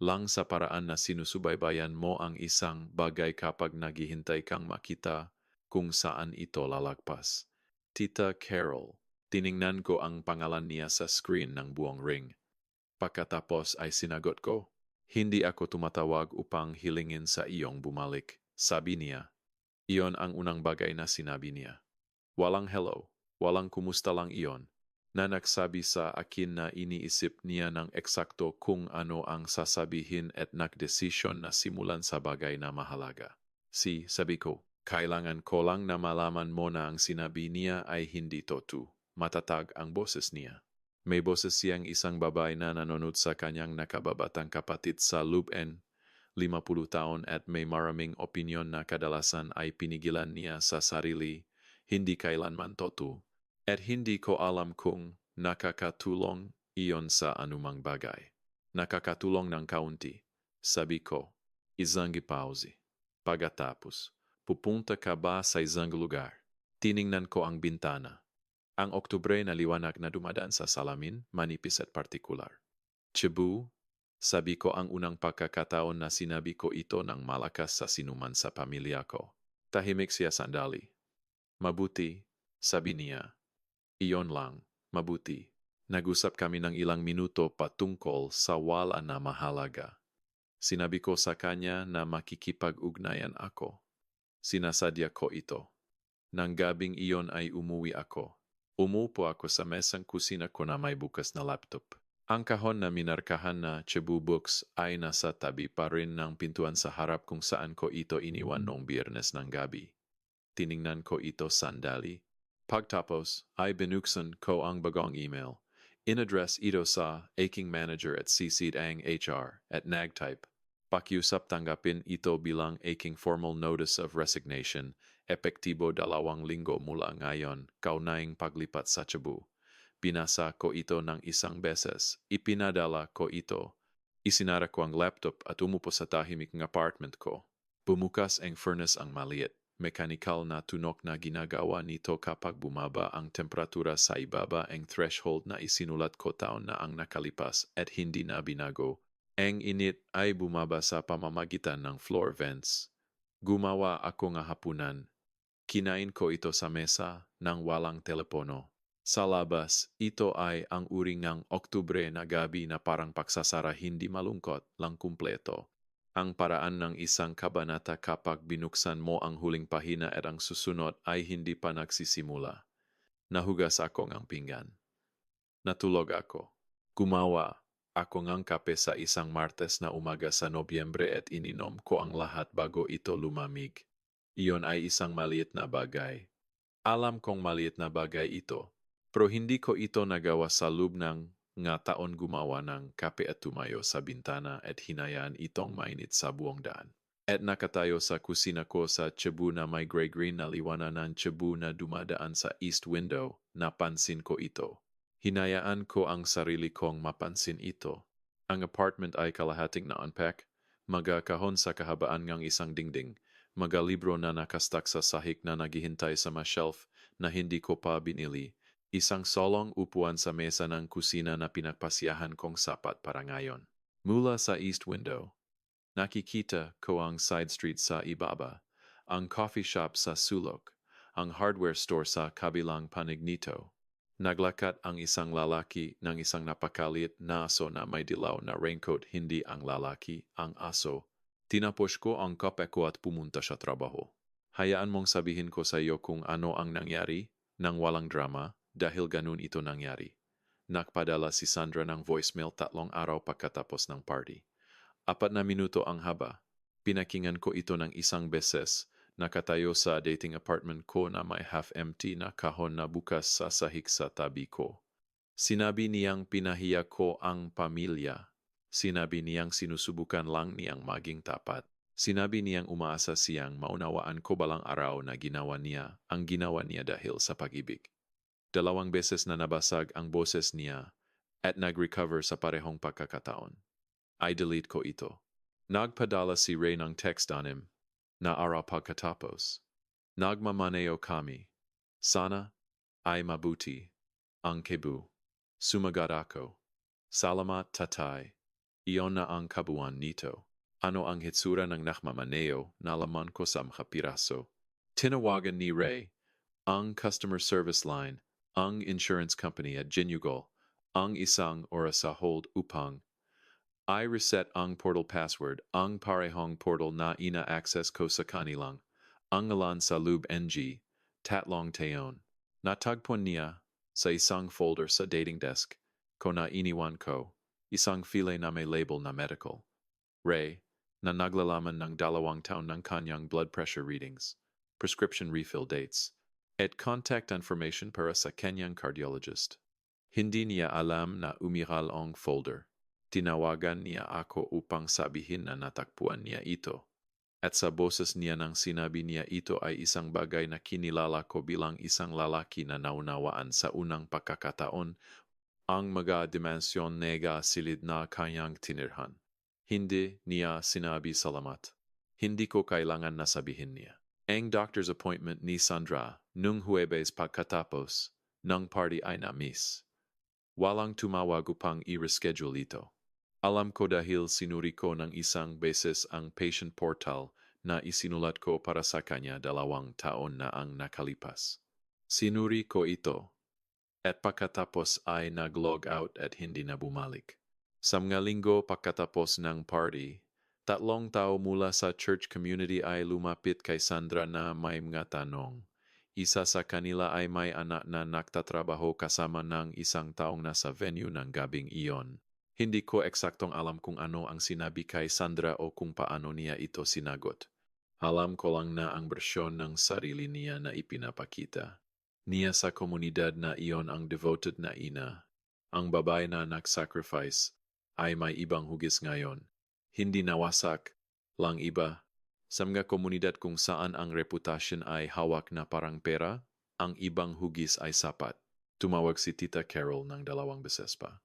Speaker 1: Lang sa paraan na sinusubaybayan mo ang isang bagay kapag naghihintay kang makita kung saan ito lalagpas. Tita Carol, tiningnan ko ang pangalan niya sa screen ng buong ring. Pagkatapos ay sinagot ko, hindi ako tumatawag upang hilingin sa iyong bumalik, sabi niya. Iyon ang unang bagay na sinabi niya. Walang hello, walang kumusta lang iyon, na nagsabi sa akin na iniisip niya ng eksakto kung ano ang sasabihin at nagdesisyon na simulan sa bagay na mahalaga. Sabi ko, kailangan ko lang na malaman mo na ang sinabi niya ay hindi totoo. Matatag ang boses niya. May boses siyang isang babae na nanonood sa kanyang nakababatang kapatid sa loob-en, 50 taon at may maraming opinyon na kadalasan ay pinigilan niya sa sarili, hindi kailanman totoo. At hindi ko alam kung nakakatulong iyon sa anumang bagay. Nakakatulong ng kaunti, sabi ko, isang pause. Pagkatapos, pupunta ka ba sa isang lugar? Tiningnan ko ang bintana. Ang Oktubre na liwanag na dumadaan sa salamin, manipis at partikular. Cebu, sabi ko ang unang pagkakataon na sinabi ko ito ng malakas sa sinuman sa pamilya ko. Tahimik siya sandali. Mabuti, sabi niya. Iyon lang, Mabuti. Nag-usap kami ng ilang minuto patungkol sa wala na mahalaga. Sinabi ko sa kanya na makikipag-ugnayan ako. Sinasadya ko ito. Nang gabing iyon ay umuwi ako. Umupo ako sa mesang kusina ko na may bukas na laptop. Ang kahon na minarkahan na Cebu Books ay nasa tabi pa rin ng pintuan sa harap kung saan ko ito iniwan noong Biyernes ng gabi. Tiningnan ko ito sandali. Pagtapos ay binuksan ko ang bagong email. In-address ito sa aking manager at CC'd ang HR at nagtype. Pakiusap tanggapin ito bilang aking formal notice of resignation, epektibo 2 linggo mula ngayon, kaunaing paglipat sa Cebu. Binasa ko ito ng isang beses, ipinadala ko ito, isinara ko ang laptop at umupo sa tahimik ng apartment ko. Bumukas ang furnace ang maliit, mekanikal na tunok na ginagawa nito kapag bumaba ang temperatura sa ibaba ang threshold na isinulat ko taon na ang nakalipas at hindi na binago. Ang init ay bumaba sa pamamagitan ng floor vents. Gumawa ako ng hapunan. Kinain ko ito sa mesa nang walang telepono. Sa labas, ito ay ang uring ng Oktubre na gabi na parang pagsasara hindi malungkot lang kumpleto. Ang paraan ng isang kabanata kapag binuksan mo ang huling pahina at ang susunod ay hindi pa nagsisimula. Nahugas ako ng pinggan. Natulog ako. Gumawa ako ng kape sa isang Martes na umaga sa Nobyembre at ininom ko ang lahat bago ito lumamig. Iyon ay isang maliit na bagay. Alam kong maliit na bagay ito, pero hindi ko ito nagawa sa loob ng taon gumawa ng kape at tumayo sa bintana at hinayaan itong mainit sa buong daan. At nakatayo sa kusina ko sa Cebu na may gray-green na liwanag ng Cebu na dumadaan sa east window, napansin ko ito. Hinayaan ko ang sarili kong mapansin ito. Ang apartment ay kalahating na-unpack, magkakahon sa kahabaan ng isang dingding, mga libro na nakastak sa sahig na naghihintay sa mga shelf na hindi ko pa binili, isang solong upuan sa mesa ng kusina na pinagpasyahan kong sapat para ngayon. Mula sa east window, nakikita ko ang side street sa ibaba, ang coffee shop sa sulok, ang hardware store sa kabilang panig nito. Naglakat ang isang lalaki ng isang napakalit na aso na may dilaw na raincoat, hindi ang lalaki, ang aso. Tinapos ko ang kape ko at pumunta sa trabaho. Hayaan mong sabihin ko sa iyo kung ano ang nangyari nang walang drama dahil ganun ito nangyari. Nakpadala si Sandra ng voicemail 3 araw pagkatapos ng party. 4 na minuto ang haba. Pinakingan ko ito ng isang beses. Nakatayo sa dating apartment ko na may half-empty na kahon na bukas sa sahig sa tabi ko. Sinabi niyang pinahiya ko ang pamilya. Sinabi niyang sinusubukan lang niyang maging tapat. Sinabi niyang umaasa siyang maunawaan ko balang araw na ginawa niya ang ginawa niya dahil sa pag-ibig. 2 beses na nabasag ang boses niya at nag-recover sa parehong pagkakataon. I-delete ko ito. Nagpadala si Ray ng text on him na araw pagkatapos. Nagmamaneo kami. Sana ay mabuti ang Cebu. Sumagot ako. Salamat tatay. Iyon na ang kabuuan nito. Ano ang hitsura ng nagmamaneo na laman ko sa mga piraso. Tinawagan ni Ray ang customer service line, ang insurance company at Ginugol, ang isang oras sa hold upang I-reset ang portal password, ang parehong portal na ina-access ko sa kanilang, ang ngalan sa loob NG, tatlong taon. Natagpuan niya sa isang folder sa dating desk ko na iniwan ko, isang file na may label na medical. Ray, na naglalaman ng 2 taon ng kanyang blood pressure readings, prescription refill dates, at contact information para sa kanyang cardiologist. Hindi niya alam na umiral ang folder. Tinawagan niya ako upang sabihin na natakpuan niya ito. At sa boses niya nang sinabi niya ito ay isang bagay na kinilala ko bilang isang lalaki na naunawaan sa unang pagkakataon ang mga dimensyon nega silid na kanyang tinirhan. Hindi niya sinabi salamat. Hindi ko kailangan na sabihin niya. Ang doctor's appointment ni Sandra nung Huwebes pagkatapos ng party ay na-miss. Walang tumawag upang i-reschedule ito. Alam ko dahil sinuri ko ng isang beses ang patient portal na isinulat ko para sa kanya 2 taon na ang nakalipas. Sinuri ko ito at pagkatapos ay nag-log out at hindi na bumalik. Sa mga linggo pagkatapos ng party, 3 tao mula sa church community ay lumapit kay Sandra na may mga tanong. Isa sa kanila ay may anak na nagtatrabaho kasama ng isang taong nasa venue ng gabing iyon. Hindi ko eksaktong alam kung ano ang sinabi kay Sandra o kung paano niya ito sinagot. Alam ko lang na ang bersyon ng sarili niya na ipinapakita. Niya sa komunidad na iyon ang devoted na ina. Ang babae na nag-sacrifice ay may ibang hugis ngayon. Hindi nawasak, lang iba. Sa mga komunidad kung saan ang reputasyon ay hawak na parang pera, ang ibang hugis ay sapat. Tumawag si Tita Carol ng 2 beses pa.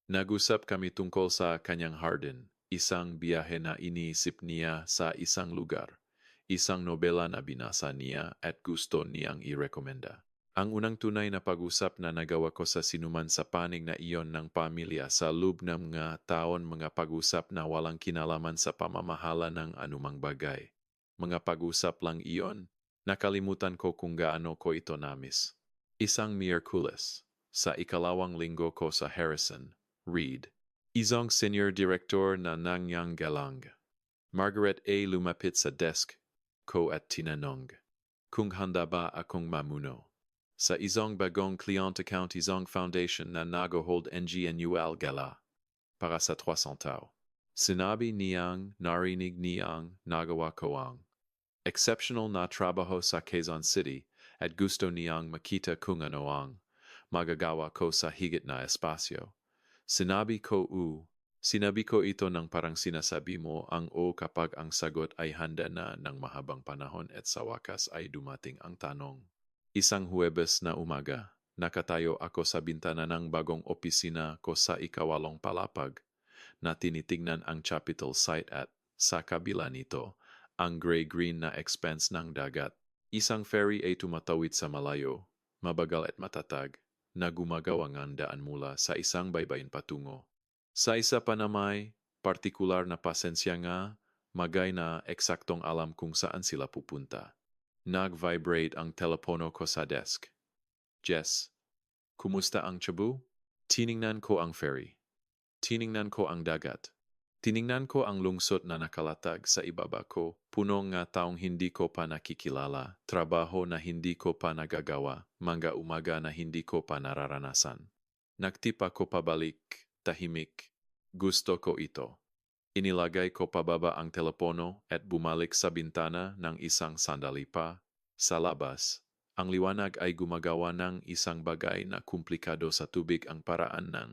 Speaker 1: Nag-usap kami tungkol sa kanyang Harden, isang biyahe na iniisip niya sa isang lugar, isang nobela na binasa niya at gusto niyang irekomenda. Ang unang tunay na pag-usap na nagawa ko sa sinuman sa panig na iyon ng pamilya sa loob ng mga taon, mga pag-usap na walang kinalaman sa pamamahala ng anumang bagay. Mga pag-usap lang iyon, nakalimutan ko kung gaano ko ito namis. Isang Miyerkules, sa 2 linggo ko sa Harrison, Reed, isang senior director na nangyang galang. Margaret A. lumapit sa desk ko at tinanong, kung handa ba akong mamuno sa isang bagong client account, isang foundation na nag-hold NGNUL gala para sa 300 tao. Sinabi niyang narinig niyang nagawa ko ang exceptional na trabaho sa Quezon City at gusto niyang makita kung ano ang magagawa ko sa higit na espasyo. Sinabi ko ito ng parang sinasabi mo ang o kapag ang sagot ay handa na ng mahabang panahon at sa wakas ay dumating ang tanong. Isang Huwebes na umaga, nakatayo ako sa bintana ng bagong opisina ko sa 8 palapag na tinitignan ang Capitol site at sa kabila nito, ang gray-green na expanse ng dagat. Isang ferry ay tumatawid sa malayo, mabagal at matatag, na gumagawa ng daan mula sa isang baybayin patungo. Sa isa pa na may partikular na pasensya nga, magay na eksaktong alam kung saan sila pupunta. Nag-vibrate ang telepono ko sa desk. Jess, kumusta ang Cebu? Tiningnan ko ang ferry. Tiningnan ko ang dagat. Tiningnan ko ang lungsod na nakalatag sa ibaba ko, puno nga taong hindi ko pa nakikilala, trabaho na hindi ko pa nagagawa, mga umaga na hindi ko pa nararanasan. Nagtip ako pabalik, tahimik. Gusto ko ito. Inilagay ko pababa ang telepono at bumalik sa bintana ng isang sandali pa. Sa labas, ang liwanag ay gumagawa ng isang bagay na komplikado sa tubig, ang paraan ng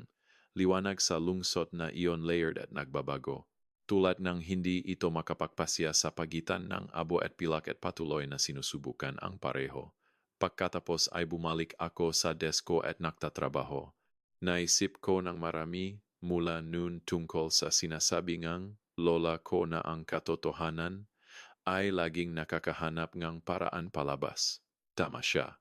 Speaker 1: liwanag sa lungsod na iyon layered at nagbabago. Tulad ng hindi ito makapagpasya sa pagitan ng abo at pilak at patuloy na sinusubukan ang pareho. Pagkatapos ay bumalik ako sa desko at nagtatrabaho. Naisip ko ng marami mula noon tungkol sa sinasabingang lola ko na ang katotohanan ay laging nakakahanap ng paraan palabas. Tama siya.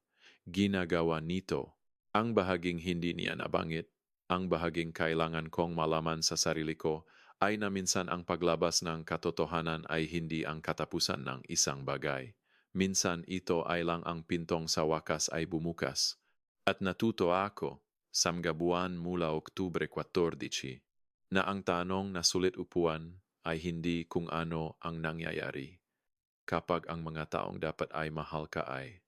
Speaker 1: Ginagawa nito. Ang bahaging hindi niya nabanggit, ang bahaging kailangan kong malaman sa sarili ko ay na minsan ang paglabas ng katotohanan ay hindi ang katapusan ng isang bagay. Minsan ito ay lang ang pintong sa wakas ay bumukas. At natuto ako sa mga buwan mula Oktubre 14 na ang tanong na sulit upuan ay hindi kung ano ang nangyayari. Kapag ang mga taong dapat ay mahal ka ay,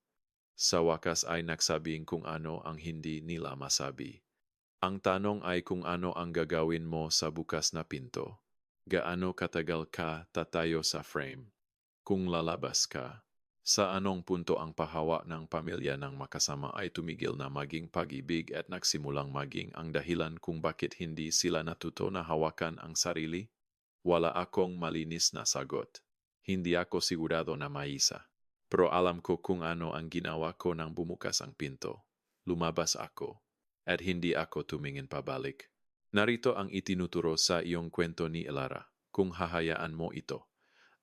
Speaker 1: sa wakas ay nagsabing kung ano ang hindi nila masabi. Ang tanong ay kung ano ang gagawin mo sa bukas na pinto. Gaano katagal ka tatayo sa frame? Kung lalabas ka, sa anong punto ang pahawa ng pamilya ng makasama ay tumigil na maging pag-ibig at nagsimulang maging ang dahilan kung bakit hindi sila natuto na hawakan ang sarili? Wala akong malinis na sagot. Hindi ako sigurado na maisa. Pero alam ko kung ano ang ginawa ko nang bumukas ang pinto. Lumabas ako. At hindi ako tumingin pabalik. Narito ang itinuturo sa iyong kwento ni Elara. Kung hahayaan mo ito,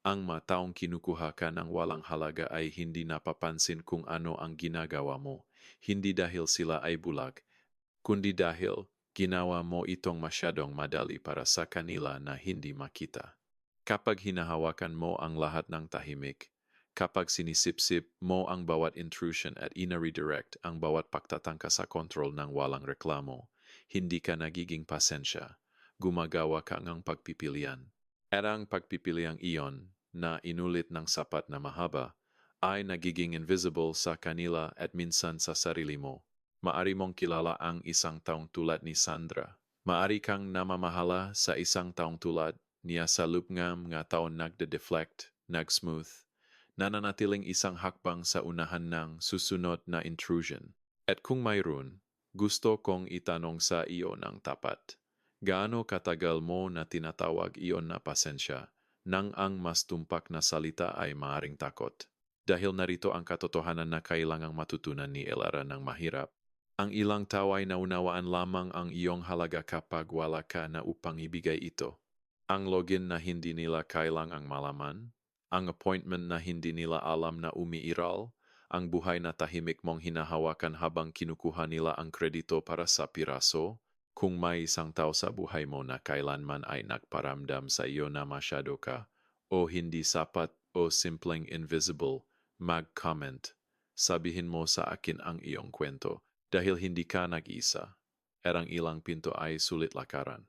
Speaker 1: ang mga taong kinukuha ka ng walang halaga ay hindi napapansin kung ano ang ginagawa mo. Hindi dahil sila ay bulag, kundi dahil ginawa mo itong masyadong madali para sa kanila na hindi makita. Kapag hinahawakan mo ang lahat ng tahimik, Kapag sinisipsip mo ang bawat intrusion at ina-redirect ang bawat pagtatangka sa kontrol ng walang reklamo, hindi ka nagiging pasensya. Gumagawa ka ng pagpipilian. At ang pagpipiliang iyon na inulit ng sapat na mahaba ay nagiging invisible sa kanila at minsan sa sarili mo. Maari mong kilala ang isang taong tulad ni Sandra. Maari kang namamahala sa isang taong tulad niya sa loop nga mga taon nagde-deflect, nag-smooth, nananatiling isang hakbang sa unahan ng susunod na intrusion. At kung mayroon, gusto kong itanong sa iyo ng tapat. Gaano katagal mo na tinatawag iyon na pasensya nang ang mas tumpak na salita ay maaring takot? Dahil narito ang katotohanan na kailangang matutunan ni Elara ng mahirap. Ang ilang tao ay naunawaan lamang ang iyong halaga kapag wala ka na upang ibigay ito. Ang login na hindi nila kailangang malaman, ang appointment na hindi nila alam na umiiral, ang buhay na tahimik mong hinahawakan habang kinukuha nila ang kredito para sa piraso, kung may isang tao sa buhay mo na kailanman ay nagparamdam sa iyo na masyado ka, o hindi sapat o simpleng invisible, mag-comment. Sabihin mo sa akin ang iyong kwento dahil hindi ka nag-isa. At ang ilang pinto ay sulit lakaran.